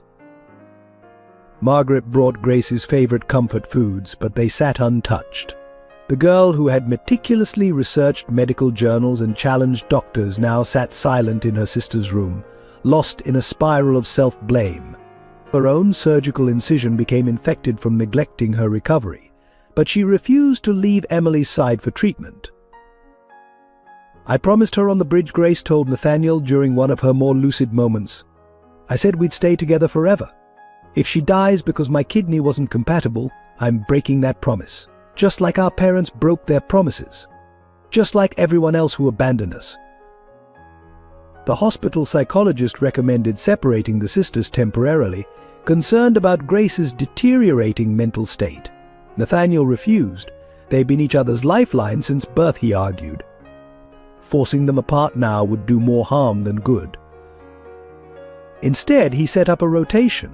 Margaret brought Grace's favorite comfort foods, but they sat untouched. The girl who had meticulously researched medical journals and challenged doctors now sat silent in her sister's room, lost in a spiral of self-blame. Her own surgical incision became infected from neglecting her recovery, but she refused to leave Emily's side for treatment. "I promised her on the bridge," Grace told Nathaniel during one of her more lucid moments. "I said we'd stay together forever. If she dies because my kidney wasn't compatible, I'm breaking that promise. Just like our parents broke their promises. Just like everyone else who abandoned us." The hospital psychologist recommended separating the sisters temporarily, concerned about Grace's deteriorating mental state. Nathaniel refused. They'd been each other's lifeline since birth, he argued. Forcing them apart now would do more harm than good. Instead, he set up a rotation.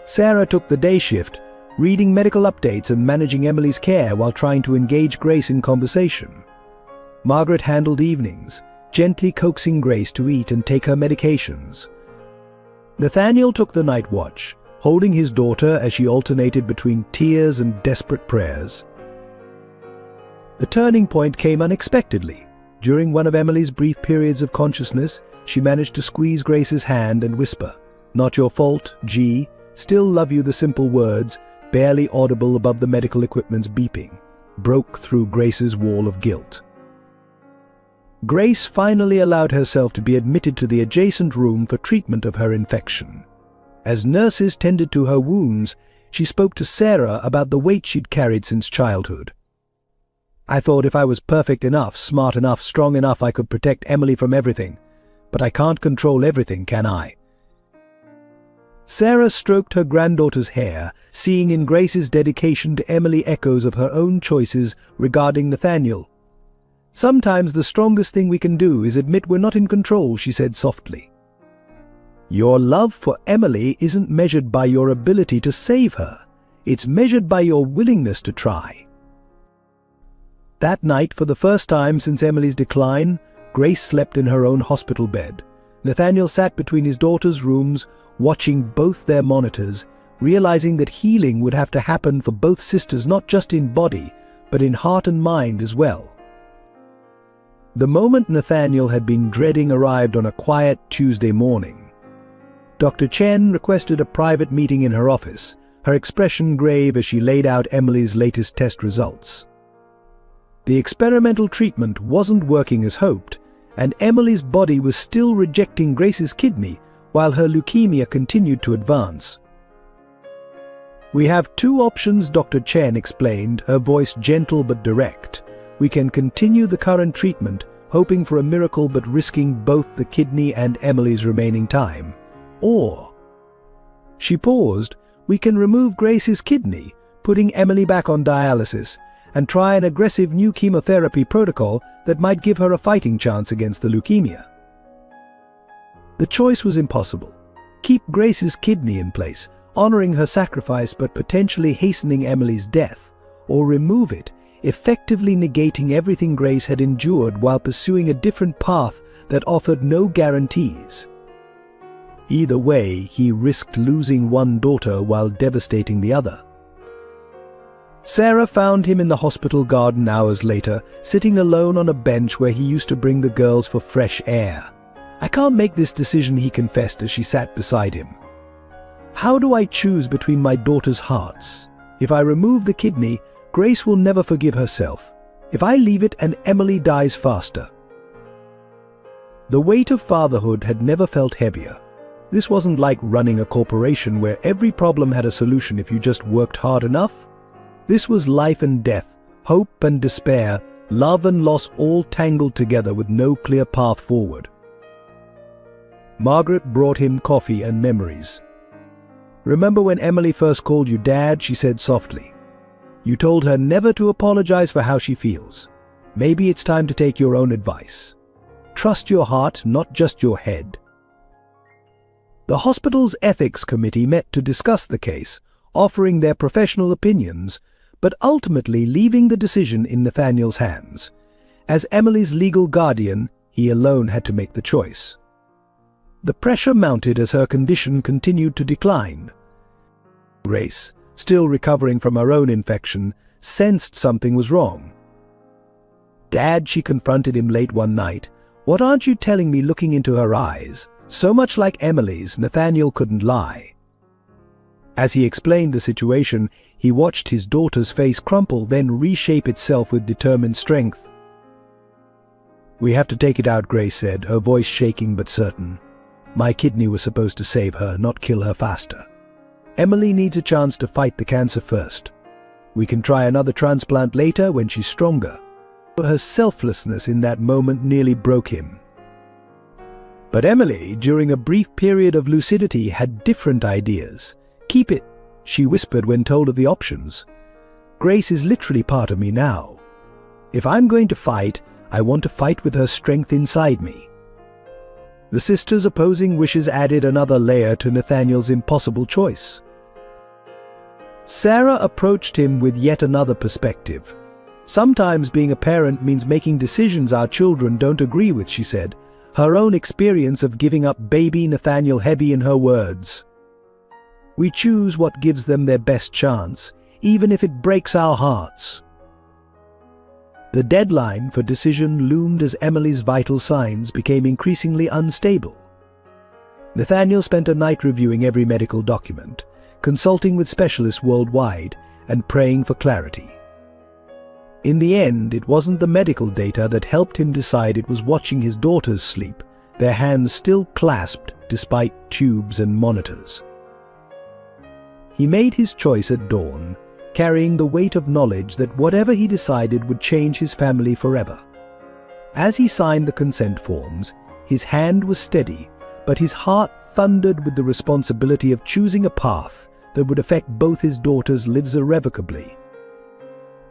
Sarah took the day shift, reading medical updates and managing Emily's care while trying to engage Grace in conversation. Margaret handled evenings, gently coaxing Grace to eat and take her medications. Nathaniel took the night watch, holding his daughter as she alternated between tears and desperate prayers. The turning point came unexpectedly. During one of Emily's brief periods of consciousness, she managed to squeeze Grace's hand and whisper, "Not your fault, G. Still love you." The simple words, barely audible above the medical equipment's beeping, broke through Grace's wall of guilt. Grace finally allowed herself to be admitted to the adjacent room for treatment of her infection. As nurses tended to her wounds, she spoke to Sarah about the weight she'd carried since childhood. "I thought if I was perfect enough, smart enough, strong enough, I could protect Emily from everything. But I can't control everything, can I?" Sarah stroked her granddaughter's hair, seeing in Grace's dedication to Emily echoes of her own choices regarding Nathaniel. "Sometimes the strongest thing we can do is admit we're not in control," she said softly. "Your love for Emily isn't measured by your ability to save her. It's measured by your willingness to try." That night, for the first time since Emily's decline, Grace slept in her own hospital bed. Nathaniel sat between his daughter's rooms, watching both their monitors, realizing that healing would have to happen for both sisters, not just in body, but in heart and mind as well. The moment Nathaniel had been dreading arrived on a quiet Tuesday morning. Dr. Chen requested a private meeting in her office, her expression grave as she laid out Emily's latest test results. The experimental treatment wasn't working as hoped, and Emily's body was still rejecting Grace's kidney while her leukemia continued to advance. "We have two options," Dr. Chen explained, her voice gentle but direct. "We can continue the current treatment, hoping for a miracle but risking both the kidney and Emily's remaining time. Or," she paused, "we can remove Grace's kidney, putting Emily back on dialysis, and try an aggressive new chemotherapy protocol that might give her a fighting chance against the leukemia." The choice was impossible. Keep Grace's kidney in place, honoring her sacrifice but potentially hastening Emily's death, or remove it, effectively negating everything Grace had endured while pursuing a different path that offered no guarantees. Either way, he risked losing one daughter while devastating the other. Sarah found him in the hospital garden hours later, sitting alone on a bench where he used to bring the girls for fresh air. "I can't make this decision," he confessed as she sat beside him. "How do I choose between my daughter's hearts? If I remove the kidney, Grace will never forgive herself. If I leave it, and Emily dies faster." The weight of fatherhood had never felt heavier. This wasn't like running a corporation where every problem had a solution if you just worked hard enough. This was life and death, hope and despair, love and loss all tangled together with no clear path forward. Margaret brought him coffee and memories. "Remember when Emily first called you Dad?" she said softly. "You told her never to apologize for how she feels. Maybe it's time to take your own advice. Trust your heart, not just your head." The hospital's ethics committee met to discuss the case, offering their professional opinions, but ultimately leaving the decision in Nathaniel's hands. As Emily's legal guardian, he alone had to make the choice. The pressure mounted as her condition continued to decline. Grace, still recovering from her own infection, sensed something was wrong. "Dad," she confronted him late one night, "what aren't you telling me?" Looking into her eyes, so much like Emily's, Nathaniel couldn't lie. As he explained the situation, he watched his daughter's face crumple, then reshape itself with determined strength. "We have to take it out," Grace said, her voice shaking but certain. "My kidney was supposed to save her, not kill her faster. Emily needs a chance to fight the cancer first. We can try another transplant later when she's stronger." Her selflessness in that moment nearly broke him. But Emily, during a brief period of lucidity, had different ideas. "Keep it," she whispered when told of the options. "Grace is literally part of me now. If I'm going to fight, I want to fight with her strength inside me." The sisters' opposing wishes added another layer to Nathaniel's impossible choice. Sarah approached him with yet another perspective. "Sometimes being a parent means making decisions our children don't agree with," she said, her own experience of giving up baby Nathaniel heavy in her words. "We choose what gives them their best chance, even if it breaks our hearts." The deadline for decision loomed as Emily's vital signs became increasingly unstable. Nathaniel spent a night reviewing every medical document, consulting with specialists worldwide, and praying for clarity. In the end, it wasn't the medical data that helped him decide, it was watching his daughters sleep, their hands still clasped despite tubes and monitors. He made his choice at dawn, carrying the weight of knowledge that whatever he decided would change his family forever. As he signed the consent forms, his hand was steady, but his heart thundered with the responsibility of choosing a path that would affect both his daughters' lives irrevocably.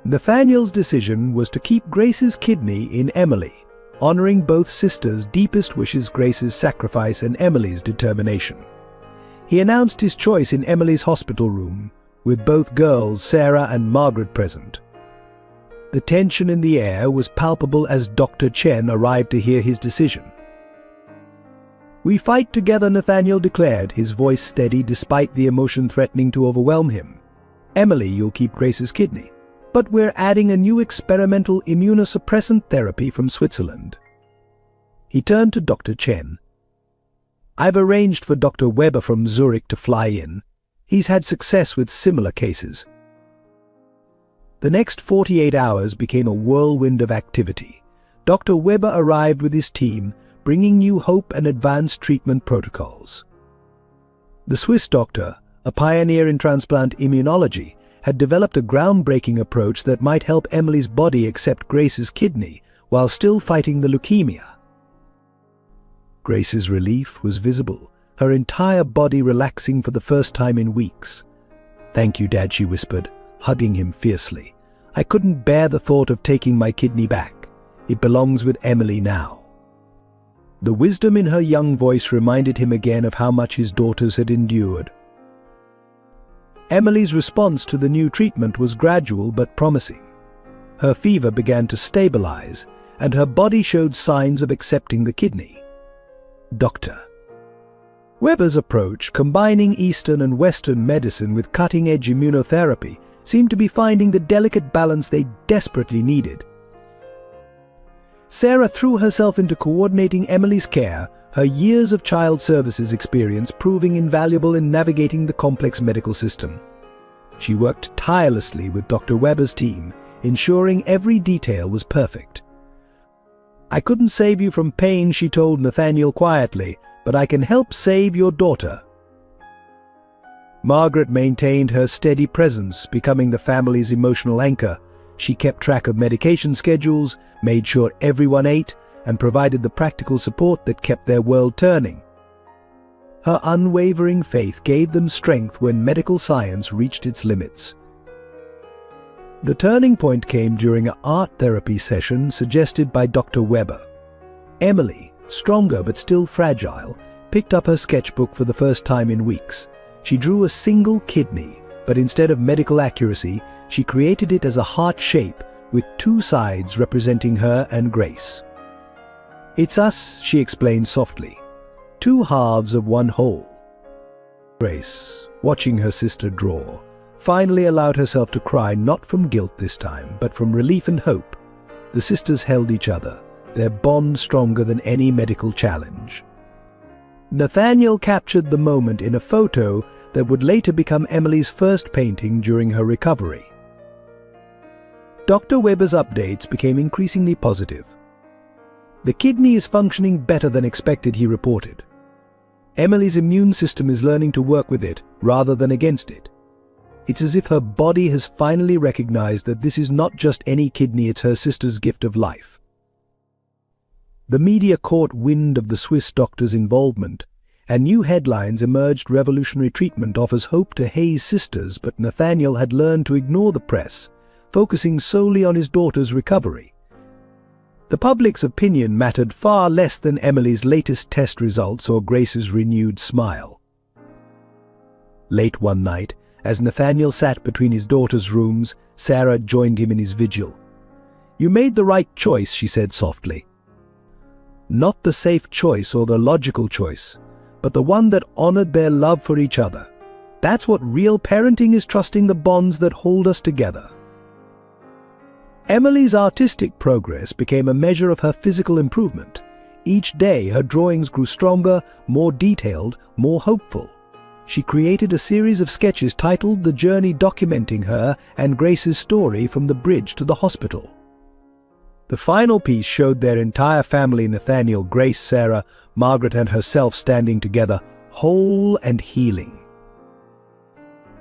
Nathaniel's decision was to keep Grace's kidney in Emily, honoring both sisters' deepest wishes, Grace's sacrifice and Emily's determination. He announced his choice in Emily's hospital room, with both girls, Sarah and Margaret, present. The tension in the air was palpable as Dr. Chen arrived to hear his decision. "We fight together," Nathaniel declared, his voice steady despite the emotion threatening to overwhelm him. "Emily, you'll keep Grace's kidney. But we're adding a new experimental immunosuppressant therapy from Switzerland." He turned to Dr. Chen. "I've arranged for Dr. Weber from Zurich to fly in. He's had success with similar cases." The next 48 hours became a whirlwind of activity. Dr. Weber arrived with his team, bringing new hope and advanced treatment protocols. The Swiss doctor, a pioneer in transplant immunology, had developed a groundbreaking approach that might help Emily's body accept Grace's kidney while still fighting the leukemia. Grace's relief was visible, her entire body relaxing for the first time in weeks. "Thank you, Dad," she whispered, hugging him fiercely. "I couldn't bear the thought of taking my kidney back. It belongs with Emily now." The wisdom in her young voice reminded him again of how much his daughters had endured. Emily's response to the new treatment was gradual but promising. Her fever began to stabilize, and her body showed signs of accepting the kidney. Dr. Weber's approach, combining Eastern and Western medicine with cutting-edge immunotherapy, seemed to be finding the delicate balance they desperately needed. Sarah threw herself into coordinating Emily's care, her years of child services experience proving invaluable in navigating the complex medical system. She worked tirelessly with Dr. Weber's team, ensuring every detail was perfect. "I couldn't save you from pain," she told Nathaniel quietly, "but I can help save your daughter." Margaret maintained her steady presence, becoming the family's emotional anchor. She kept track of medication schedules, made sure everyone ate, and provided the practical support that kept their world turning. Her unwavering faith gave them strength when medical science reached its limits. The turning point came during an art therapy session suggested by Dr. Weber. Emily, stronger but still fragile, picked up her sketchbook for the first time in weeks. She drew a single kidney, but instead of medical accuracy, she created it as a heart shape with two sides representing her and Grace. "It's us," she explained softly. "Two halves of one whole." Grace, watching her sister draw, finally allowed herself to cry, not from guilt this time, but from relief and hope. The sisters held each other, their bond stronger than any medical challenge. Nathaniel captured the moment in a photo that would later become Emily's first painting during her recovery. Dr. Weber's updates became increasingly positive. "The kidney is functioning better than expected," he reported. "Emily's immune system is learning to work with it rather than against it. It's as if her body has finally recognized that this is not just any kidney, it's her sister's gift of life." The media caught wind of the Swiss doctor's involvement, and new headlines emerged. "Revolutionary treatment offers hope to Hayes' sisters," but Nathaniel had learned to ignore the press, focusing solely on his daughter's recovery. The public's opinion mattered far less than Emily's latest test results or Grace's renewed smile. Late one night, as Nathaniel sat between his daughter's rooms, Sarah joined him in his vigil. "You made the right choice," she said softly. "Not the safe choice or the logical choice, but the one that honored their love for each other. That's what real parenting is, trusting the bonds that hold us together." Emily's artistic progress became a measure of her physical improvement. Each day her drawings grew stronger, more detailed, more hopeful. She created a series of sketches titled The Journey, documenting her and Grace's story from the bridge to the hospital. The final piece showed their entire family, Nathaniel, Grace, Sarah, Margaret and herself, standing together, whole and healing.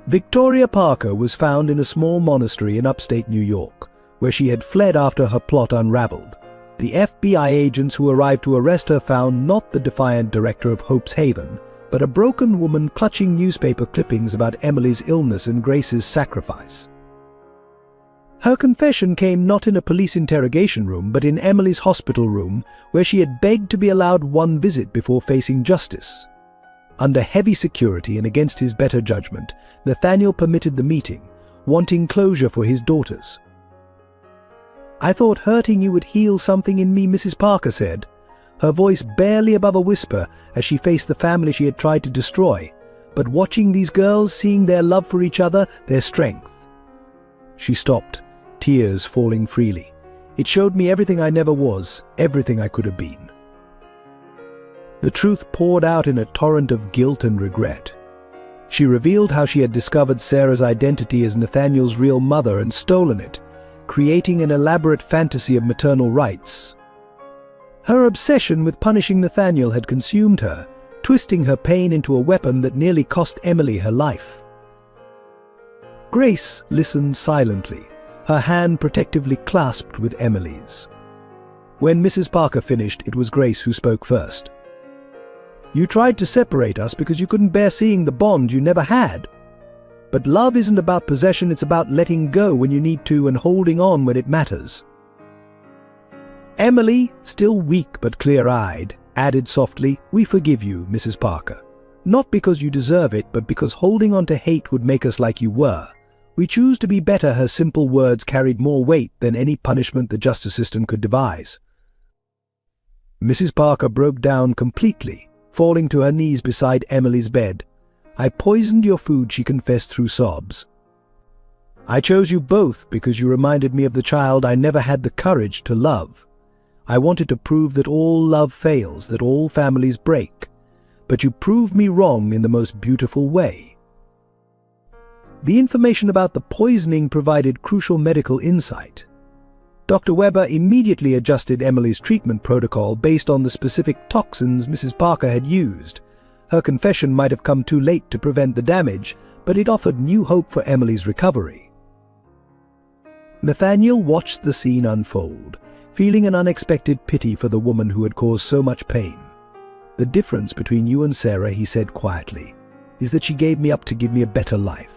Victoria Parker was found in a small monastery in upstate New York, where she had fled after her plot unraveled. The FBI agents who arrived to arrest her found not the defiant director of Hope's Haven, but a broken woman clutching newspaper clippings about Emily's illness and Grace's sacrifice. Her confession came not in a police interrogation room, but in Emily's hospital room, where she had begged to be allowed one visit before facing justice. Under heavy security and against his better judgment, Nathaniel permitted the meeting, wanting closure for his daughters. "I thought hurting you would heal something in me," Mrs. Parker said, her voice barely above a whisper as she faced the family she had tried to destroy. "But watching these girls, seeing their love for each other, their strength." She stopped, tears falling freely. "It showed me everything I never was, everything I could have been." The truth poured out in a torrent of guilt and regret. She revealed how she had discovered Sarah's identity as Nathaniel's real mother and stolen it, creating an elaborate fantasy of maternal rights. Her obsession with punishing Nathaniel had consumed her, twisting her pain into a weapon that nearly cost Emily her life. Grace listened silently, her hand protectively clasped with Emily's. When Mrs. Parker finished, it was Grace who spoke first. "You tried to separate us because you couldn't bear seeing the bond you never had. But love isn't about possession, it's about letting go when you need to and holding on when it matters." Emily, still weak but clear-eyed, added softly, "We forgive you, Mrs. Parker. Not because you deserve it, but because holding on to hate would make us like you were. We choose to be better." Her simple words carried more weight than any punishment the justice system could devise. Mrs. Parker broke down completely, falling to her knees beside Emily's bed. "I poisoned your food," she confessed through sobs. "I chose you both because you reminded me of the child I never had the courage to love. I wanted to prove that all love fails, that all families break. But you proved me wrong in the most beautiful way." The information about the poisoning provided crucial medical insight. Dr. Weber immediately adjusted Emily's treatment protocol based on the specific toxins Mrs. Parker had used. Her confession might have come too late to prevent the damage, but it offered new hope for Emily's recovery. Nathaniel watched the scene unfold, feeling an unexpected pity for the woman who had caused so much pain. "The difference between you and Sarah," he said quietly, "is that she gave me up to give me a better life.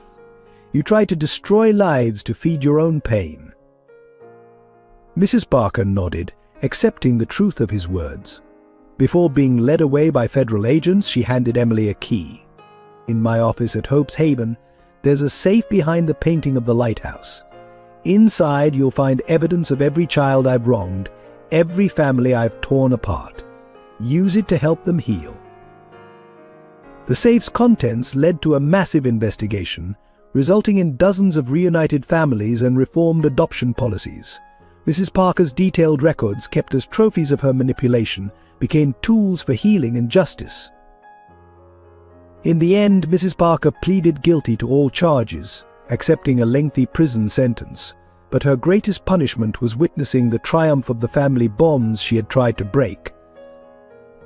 You tried to destroy lives to feed your own pain." Mrs. Parker nodded, accepting the truth of his words. Before being led away by federal agents, she handed Emily a key. "In my office at Hope's Haven, there's a safe behind the painting of the lighthouse. Inside, you'll find evidence of every child I've wronged, every family I've torn apart. Use it to help them heal." The safe's contents led to a massive investigation, resulting in dozens of reunited families and reformed adoption policies. Mrs. Parker's detailed records, kept as trophies of her manipulation, became tools for healing and justice. In the end, Mrs. Parker pleaded guilty to all charges, accepting a lengthy prison sentence, but her greatest punishment was witnessing the triumph of the family bonds she had tried to break.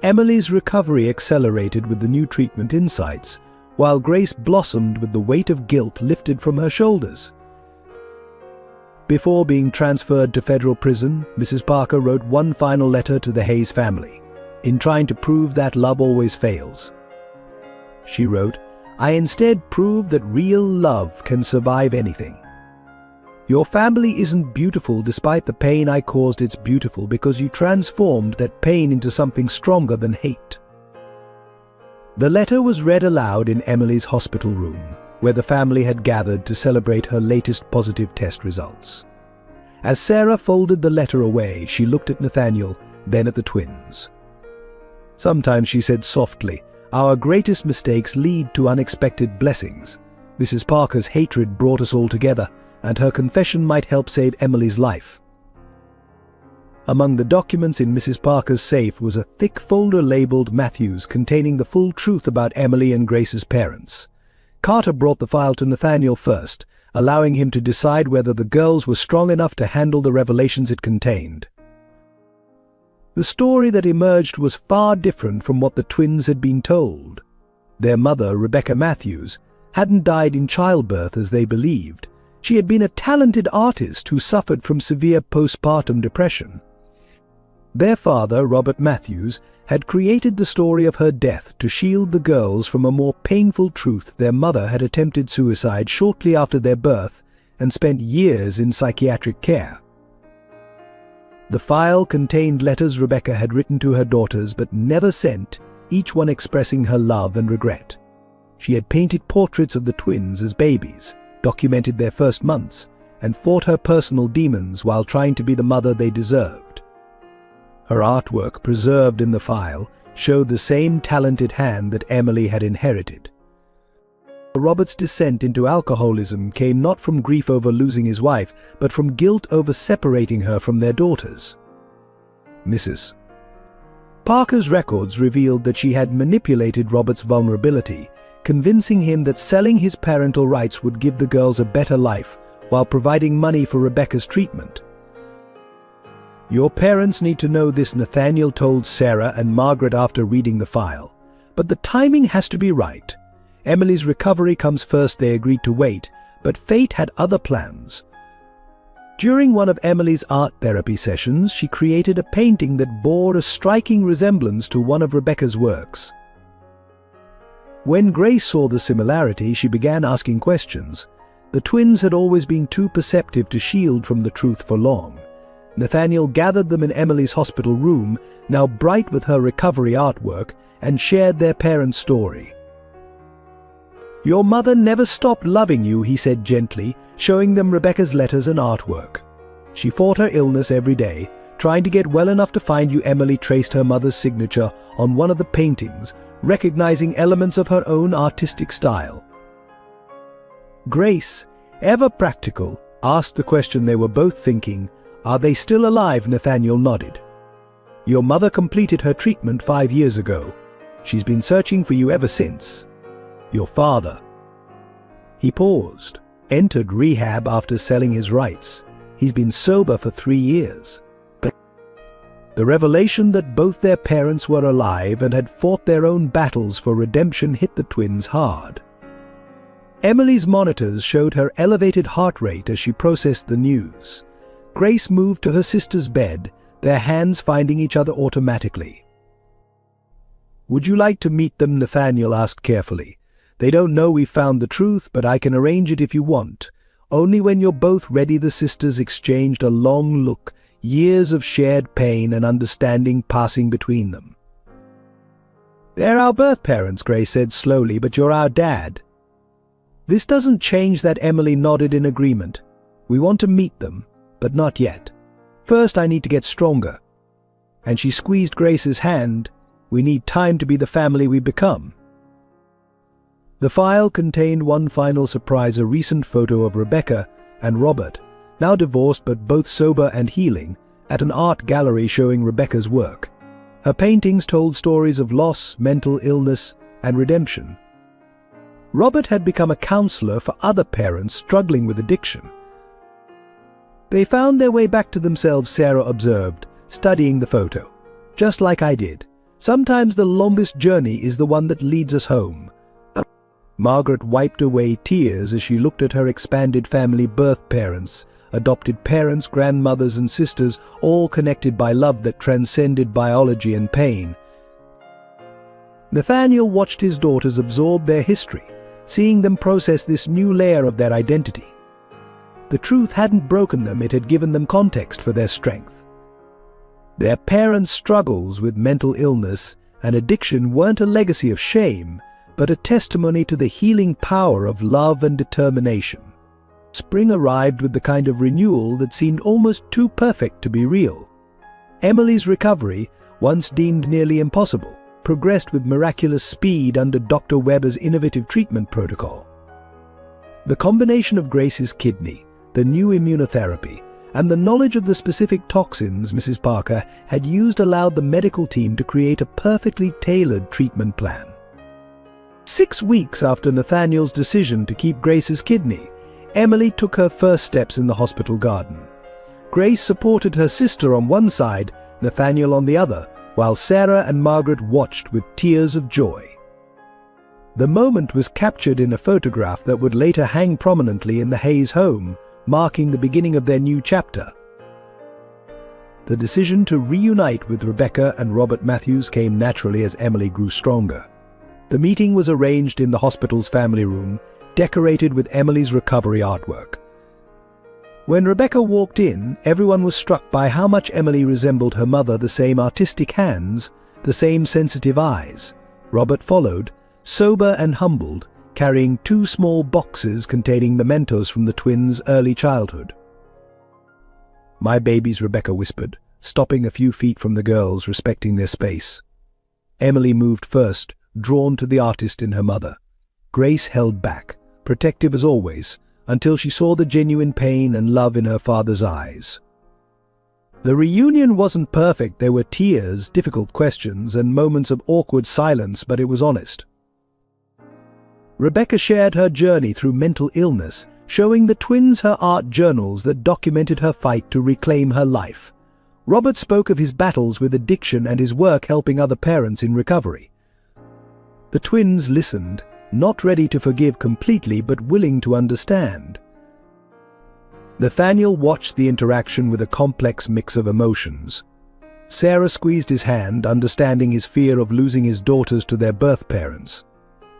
Emily's recovery accelerated with the new treatment insights, while Grace blossomed with the weight of guilt lifted from her shoulders. Before being transferred to federal prison, Mrs. Parker wrote one final letter to the Hayes family, in trying to prove that love always fails. She wrote, "I instead proved that real love can survive anything. Your family isn't beautiful despite the pain I caused. It's beautiful because you transformed that pain into something stronger than hate." The letter was read aloud in Emily's hospital room, where the family had gathered to celebrate her latest positive test results. As Sarah folded the letter away, she looked at Nathaniel, then at the twins. "Sometimes," she said softly, "our greatest mistakes lead to unexpected blessings. Mrs. Parker's hatred brought us all together, and her confession might help save Emily's life." Among the documents in Mrs. Parker's safe was a thick folder labeled Matthews, containing the full truth about Emily and Grace's parents. Carter brought the file to Nathaniel first, allowing him to decide whether the girls were strong enough to handle the revelations it contained. The story that emerged was far different from what the twins had been told. Their mother, Rebecca Matthews, hadn't died in childbirth as they believed. She had been a talented artist who suffered from severe postpartum depression. Their father, Robert Matthews, had created the story of her death to shield the girls from a more painful truth. Their mother had attempted suicide shortly after their birth and spent years in psychiatric care. The file contained letters Rebecca had written to her daughters but never sent, each one expressing her love and regret. She had painted portraits of the twins as babies, documented their first months, and fought her personal demons while trying to be the mother they deserved. Her artwork, preserved in the file, showed the same talented hand that Emily had inherited. Robert's descent into alcoholism came not from grief over losing his wife, but from guilt over separating her from their daughters. Mrs. Parker's records revealed that she had manipulated Robert's vulnerability, convincing him that selling his parental rights would give the girls a better life, while providing money for Rebecca's treatment. "Your parents need to know this," Nathaniel told Sarah and Margaret after reading the file. But the timing has to be right. Emily's recovery comes first. They agreed to wait, but fate had other plans. During one of Emily's art therapy sessions, she created a painting that bore a striking resemblance to one of Rebecca's works. When Grace saw the similarity, she began asking questions. The twins had always been too perceptive to shield from the truth for long. Nathaniel gathered them in Emily's hospital room, now bright with her recovery artwork, and shared their parents' story. "Your mother never stopped loving you," he said gently, showing them Rebecca's letters and artwork. "She fought her illness every day, trying to get well enough to find you." Emily traced her mother's signature on one of the paintings, recognizing elements of her own artistic style. Grace, ever practical, asked the question they were both thinking. "Are they still alive?" Nathaniel nodded. "Your mother completed her treatment 5 years ago. She's been searching for you ever since. Your father." He paused. "Entered rehab after selling his rights. He's been sober for 3 years." But the revelation that both their parents were alive and had fought their own battles for redemption hit the twins hard. Emily's monitors showed her elevated heart rate as she processed the news. Grace moved to her sister's bed, their hands finding each other automatically. "Would you like to meet them?" Nathaniel asked carefully. "They don't know we found the truth, but I can arrange it if you want. Only when you're both ready." The sisters exchanged a long look, years of shared pain and understanding passing between them. "They're our birth parents," Grace said slowly, "but you're our dad." "This doesn't change that." Emily nodded in agreement. "We want to meet them, but not yet. First, I need to get stronger." And she squeezed Grace's hand. "We need time to be the family we become." The file contained one final surprise: a recent photo of Rebecca and Robert, now divorced but both sober and healing, at an art gallery showing Rebecca's work. Her paintings told stories of loss, mental illness, and redemption. Robert had become a counselor for other parents struggling with addiction. "They found their way back to themselves," Sarah observed, studying the photo. "Just like I did. Sometimes the longest journey is the one that leads us home." Margaret wiped away tears as she looked at her expanded family: birth parents, adopted parents, grandmothers and sisters, all connected by love that transcended biology and pain. Nathaniel watched his daughters absorb their history, seeing them process this new layer of their identity. The truth hadn't broken them, it had given them context for their strength. Their parents' struggles with mental illness and addiction weren't a legacy of shame, but a testimony to the healing power of love and determination. Spring arrived with the kind of renewal that seemed almost too perfect to be real. Emily's recovery, once deemed nearly impossible, progressed with miraculous speed under Dr. Weber's innovative treatment protocol. The combination of Grace's kidney, the new immunotherapy, and the knowledge of the specific toxins Mrs. Parker had used allowed the medical team to create a perfectly tailored treatment plan. 6 weeks after Nathaniel's decision to keep Grace's kidney, Emily took her first steps in the hospital garden. Grace supported her sister on one side, Nathaniel on the other, while Sarah and Margaret watched with tears of joy. The moment was captured in a photograph that would later hang prominently in the Hayes home, marking the beginning of their new chapter. The decision to reunite with Rebecca and Robert Matthews came naturally as Emily grew stronger. The meeting was arranged in the hospital's family room, decorated with Emily's recovery artwork. When Rebecca walked in, everyone was struck by how much Emily resembled her mother: the same artistic hands, the same sensitive eyes. Robert followed, sober and humbled, carrying 2 small boxes containing mementos from the twins' early childhood. "My babies," Rebecca whispered, stopping a few feet from the girls, respecting their space. Emily moved first, drawn to the artist in her mother. Grace held back, protective as always, until she saw the genuine pain and love in her father's eyes. The reunion wasn't perfect. There were tears, difficult questions, and moments of awkward silence, but it was honest. Rebecca shared her journey through mental illness, showing the twins her art journals that documented her fight to reclaim her life. Robert spoke of his battles with addiction and his work helping other parents in recovery. The twins listened, not ready to forgive completely but willing to understand. Nathaniel watched the interaction with a complex mix of emotions. Sarah squeezed his hand, understanding his fear of losing his daughters to their birth parents.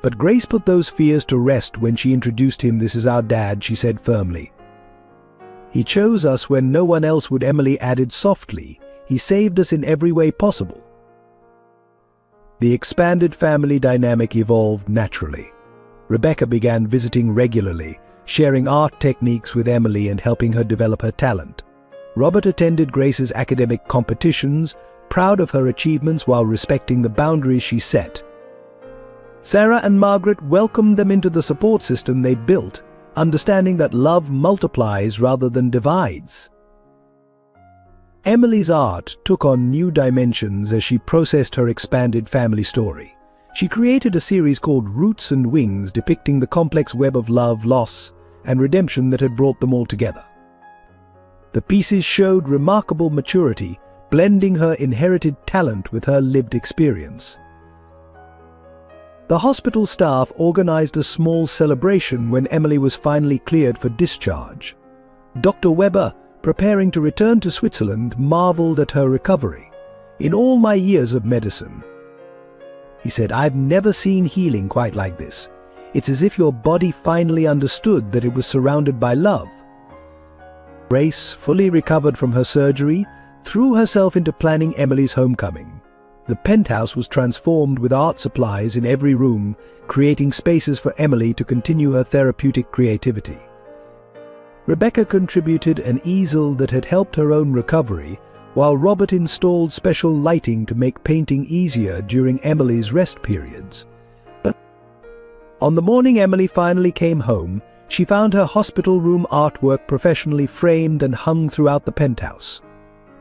But Grace put those fears to rest when she introduced him. "This is our dad," she said firmly. "He chose us when no one else would," Emily added softly. "He saved us in every way possible." The expanded family dynamic evolved naturally. Rebecca began visiting regularly, sharing art techniques with Emily and helping her develop her talent. Robert attended Grace's academic competitions, proud of her achievements while respecting the boundaries she set. Sarah and Margaret welcomed them into the support system they built, understanding that love multiplies rather than divides. Emily's art took on new dimensions as she processed her expanded family story. She created a series called Roots and Wings, depicting the complex web of love, loss, and redemption that had brought them all together. The pieces showed remarkable maturity, blending her inherited talent with her lived experience. The hospital staff organized a small celebration when Emily was finally cleared for discharge. Dr. Weber, preparing to return to Switzerland, marveled at her recovery. "In all my years of medicine," he said, "I've never seen healing quite like this. It's as if your body finally understood that it was surrounded by love." Grace, fully recovered from her surgery, threw herself into planning Emily's homecoming. The penthouse was transformed with art supplies in every room, creating spaces for Emily to continue her therapeutic creativity. Rebecca contributed an easel that had helped her own recovery, while Robert installed special lighting to make painting easier during Emily's rest periods. But on the morning Emily finally came home, she found her hospital room artwork professionally framed and hung throughout the penthouse.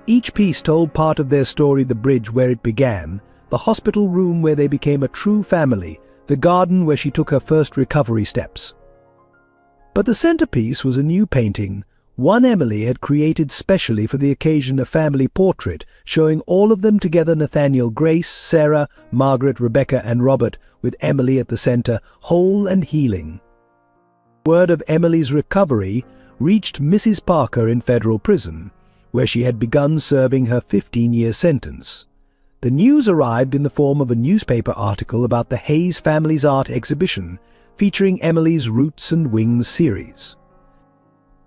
Each piece told part of their story: the bridge where it began, the hospital room where they became a true family, the garden where she took her first recovery steps. But the centerpiece was a new painting, one Emily had created specially for the occasion, a family portrait showing all of them together: Nathaniel, Grace, Sarah, Margaret, Rebecca, and Robert, with Emily at the center, whole and healing. Word of Emily's recovery reached Mrs. Parker in federal prison, where she had begun serving her 15-year sentence. The news arrived in the form of a newspaper article about the Hayes family's art exhibition, featuring Emily's Roots and Wings series.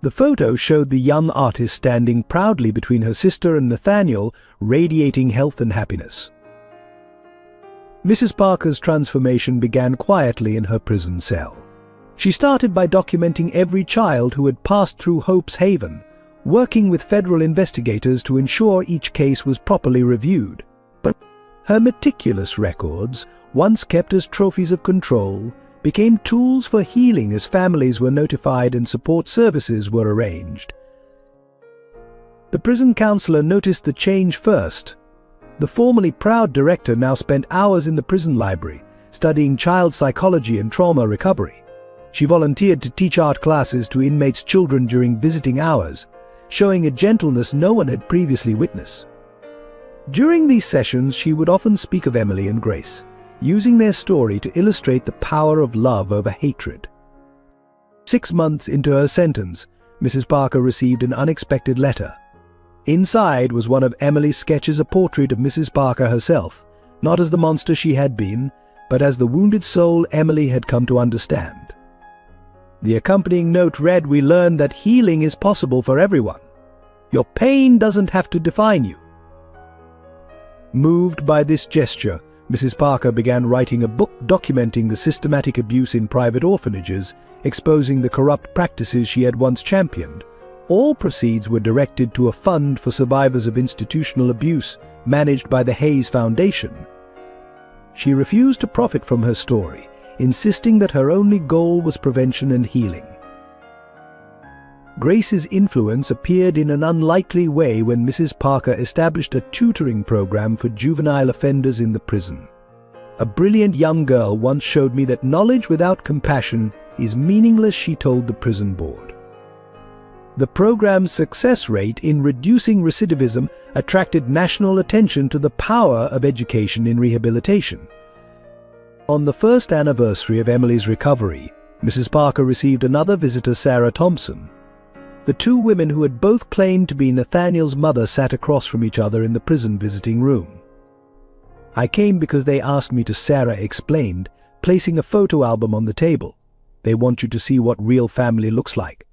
The photo showed the young artist standing proudly between her sister and Nathaniel, radiating health and happiness. Mrs. Parker's transformation began quietly in her prison cell. She started by documenting every child who had passed through Hope's Haven, working with federal investigators to ensure each case was properly reviewed. But her meticulous records, once kept as trophies of control, became tools for healing as families were notified and support services were arranged. The prison counselor noticed the change first. The formerly proud director now spent hours in the prison library, studying child psychology and trauma recovery. She volunteered to teach art classes to inmates' children during visiting hours, showing a gentleness no one had previously witnessed. During these sessions, she would often speak of Emily and Grace, using their story to illustrate the power of love over hatred. 6 months into her sentence, Mrs. Parker received an unexpected letter. Inside was one of Emily's sketches, a portrait of Mrs. Parker herself, not as the monster she had been, but as the wounded soul Emily had come to understand. The accompanying note read, "We learned that healing is possible for everyone. Your pain doesn't have to define you." Moved by this gesture, Mrs. Parker began writing a book documenting the systematic abuse in private orphanages, exposing the corrupt practices she had once championed. All proceeds were directed to a fund for survivors of institutional abuse managed by the Hayes Foundation. She refused to profit from her story, insisting that her only goal was prevention and healing. Grace's influence appeared in an unlikely way when Mrs. Parker established a tutoring program for juvenile offenders in the prison. "A brilliant young girl once showed me that knowledge without compassion is meaningless," she told the prison board. The program's success rate in reducing recidivism attracted national attention to the power of education in rehabilitation. On the first anniversary of Emily's recovery, Mrs. Parker received another visitor, Sarah Thompson. The two women who had both claimed to be Nathaniel's mother sat across from each other in the prison visiting room. "I came because they asked me to," Sarah explained, placing a photo album on the table. "They want you to see what real family looks like."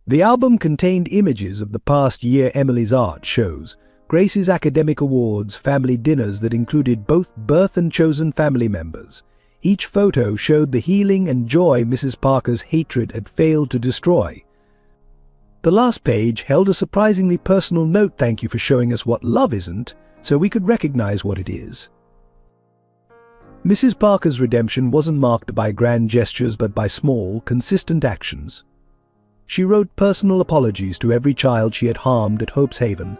The album contained images of the past year Emily's art shows, Grace's academic awards, family dinners that included both birth and chosen family members. Each photo showed the healing and joy Mrs. Parker's hatred had failed to destroy. The last page held a surprisingly personal note: "Thank you for showing us what love isn't, so we could recognize what it is." Mrs. Parker's redemption wasn't marked by grand gestures but by small, consistent actions. She wrote personal apologies to every child she had harmed at Hope's Haven.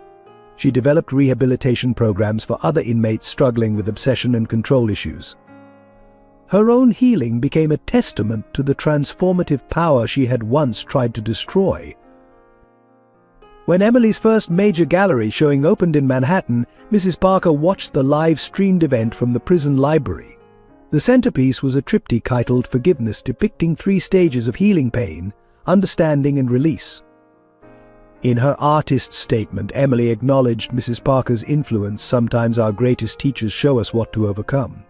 She developed rehabilitation programs for other inmates struggling with obsession and control issues. Her own healing became a testament to the transformative power she had once tried to destroy. When Emily's first major gallery showing opened in Manhattan, Mrs. Parker watched the live-streamed event from the prison library. The centerpiece was a triptych titled Forgiveness, depicting 3 stages of healing: pain, understanding, and release. In her artist's statement, Emily acknowledged Mrs. Parker's influence. "Sometimes our greatest teachers show us what to overcome."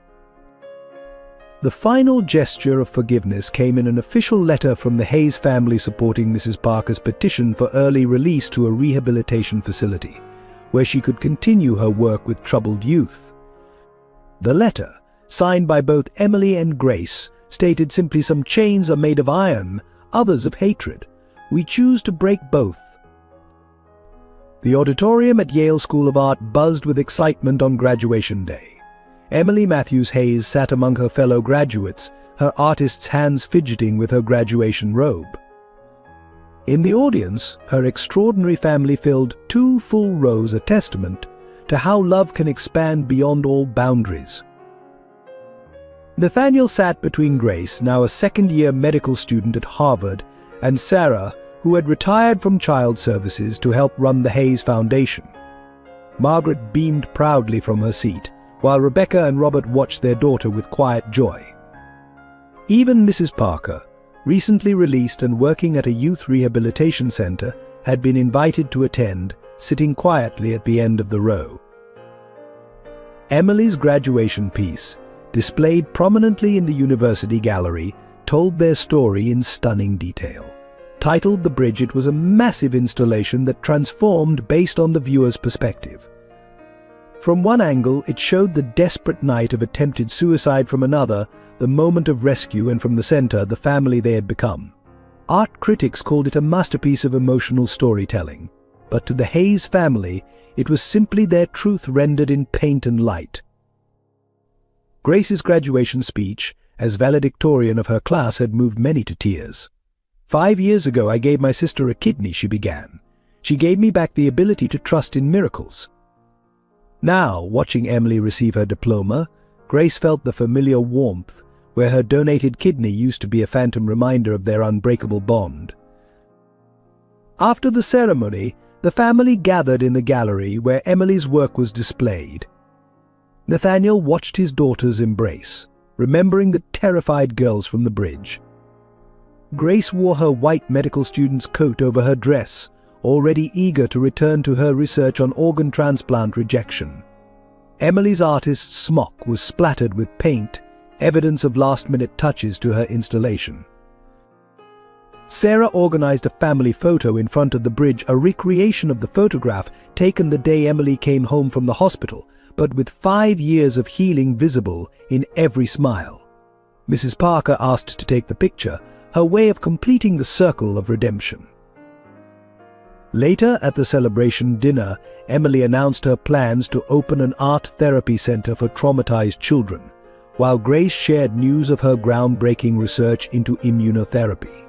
The final gesture of forgiveness came in an official letter from the Hayes family supporting Mrs. Parker's petition for early release to a rehabilitation facility, where she could continue her work with troubled youth. The letter, signed by both Emily and Grace, stated simply, "Some chains are made of iron, others of hatred. We choose to break both." The auditorium at Yale School of Art buzzed with excitement on graduation day. Emily Matthews Hayes sat among her fellow graduates, her artist's hands fidgeting with her graduation robe. In the audience, her extraordinary family filled 2 full rows, a testament to how love can expand beyond all boundaries. Nathaniel sat between Grace, now a second-year medical student at Harvard, and Sarah, who had retired from child services to help run the Hayes Foundation. Margaret beamed proudly from her seat, while Rebecca and Robert watched their daughter with quiet joy. Even Mrs. Parker, recently released and working at a youth rehabilitation center, had been invited to attend, sitting quietly at the end of the row. Emily's graduation piece, displayed prominently in the university gallery, told their story in stunning detail. Titled The Bridge, it was a massive installation that transformed based on the viewer's perspective. From one angle, it showed the desperate night of attempted suicide; from another, the moment of rescue; and from the center, the family they had become. Art critics called it a masterpiece of emotional storytelling, but to the Hayes family, it was simply their truth rendered in paint and light. Grace's graduation speech, as valedictorian of her class, had moved many to tears. "5 years ago, I gave my sister a kidney," she began. "She gave me back the ability to trust in miracles." Now, watching Emily receive her diploma, Grace felt the familiar warmth, where her donated kidney used to be a phantom reminder of their unbreakable bond. After the ceremony, the family gathered in the gallery where Emily's work was displayed. Nathaniel watched his daughter's embrace, remembering the terrified girls from the bridge. Grace wore her white medical student's coat over her dress, already eager to return to her research on organ transplant rejection. Emily's artist's smock was splattered with paint, evidence of last-minute touches to her installation. Sarah organized a family photo in front of the bridge, a recreation of the photograph taken the day Emily came home from the hospital, but with 5 years of healing visible in every smile. Mrs. Parker asked to take the picture, her way of completing the circle of redemption. Later, at the celebration dinner, Emily announced her plans to open an art therapy center for traumatized children, while Grace shared news of her groundbreaking research into immunotherapy.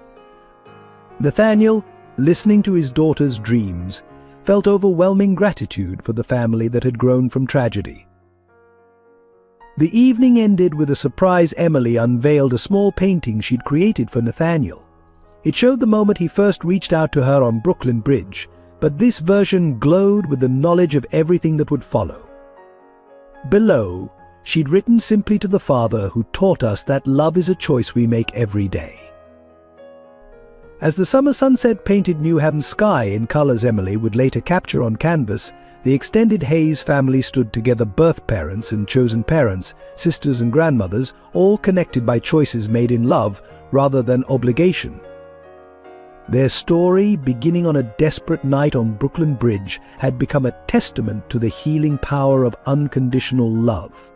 Nathaniel, listening to his daughter's dreams, felt overwhelming gratitude for the family that had grown from tragedy. The evening ended with a surprise. Emily unveiled a small painting she'd created for Nathaniel. It showed the moment he first reached out to her on Brooklyn Bridge, but this version glowed with the knowledge of everything that would follow. Below, She'd written simply to the father who taught us that love is a choice we make every day. As the summer sunset painted New Haven's sky in colors Emily would later capture on canvas, the extended Hayes family stood together, birth parents and chosen parents, sisters and grandmothers, all connected by choices made in love rather than obligation. Their story, beginning on a desperate night on Brooklyn Bridge, had become a testament to the healing power of unconditional love.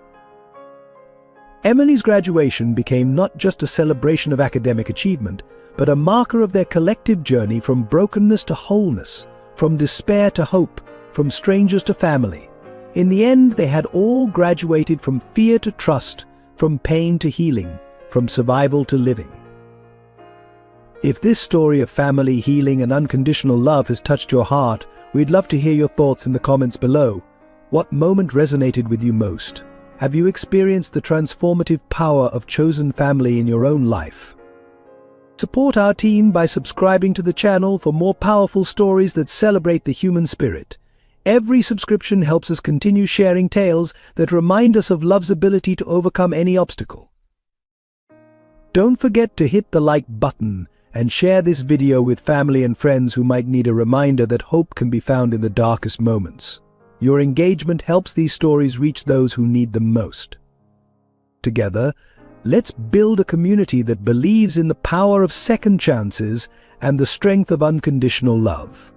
Emily's graduation became not just a celebration of academic achievement, but a marker of their collective journey from brokenness to wholeness, from despair to hope, from strangers to family. In the end, they had all graduated from fear to trust, from pain to healing, from survival to living. If this story of family, healing, and unconditional love has touched your heart, we'd love to hear your thoughts in the comments below. What moment resonated with you most? Have you experienced the transformative power of chosen family in your own life? Support our team by subscribing to the channel for more powerful stories that celebrate the human spirit. Every subscription helps us continue sharing tales that remind us of love's ability to overcome any obstacle. Don't forget to hit the like button and share this video with family and friends who might need a reminder that hope can be found in the darkest moments. Your engagement helps these stories reach those who need them most. Together, let's build a community that believes in the power of second chances and the strength of unconditional love.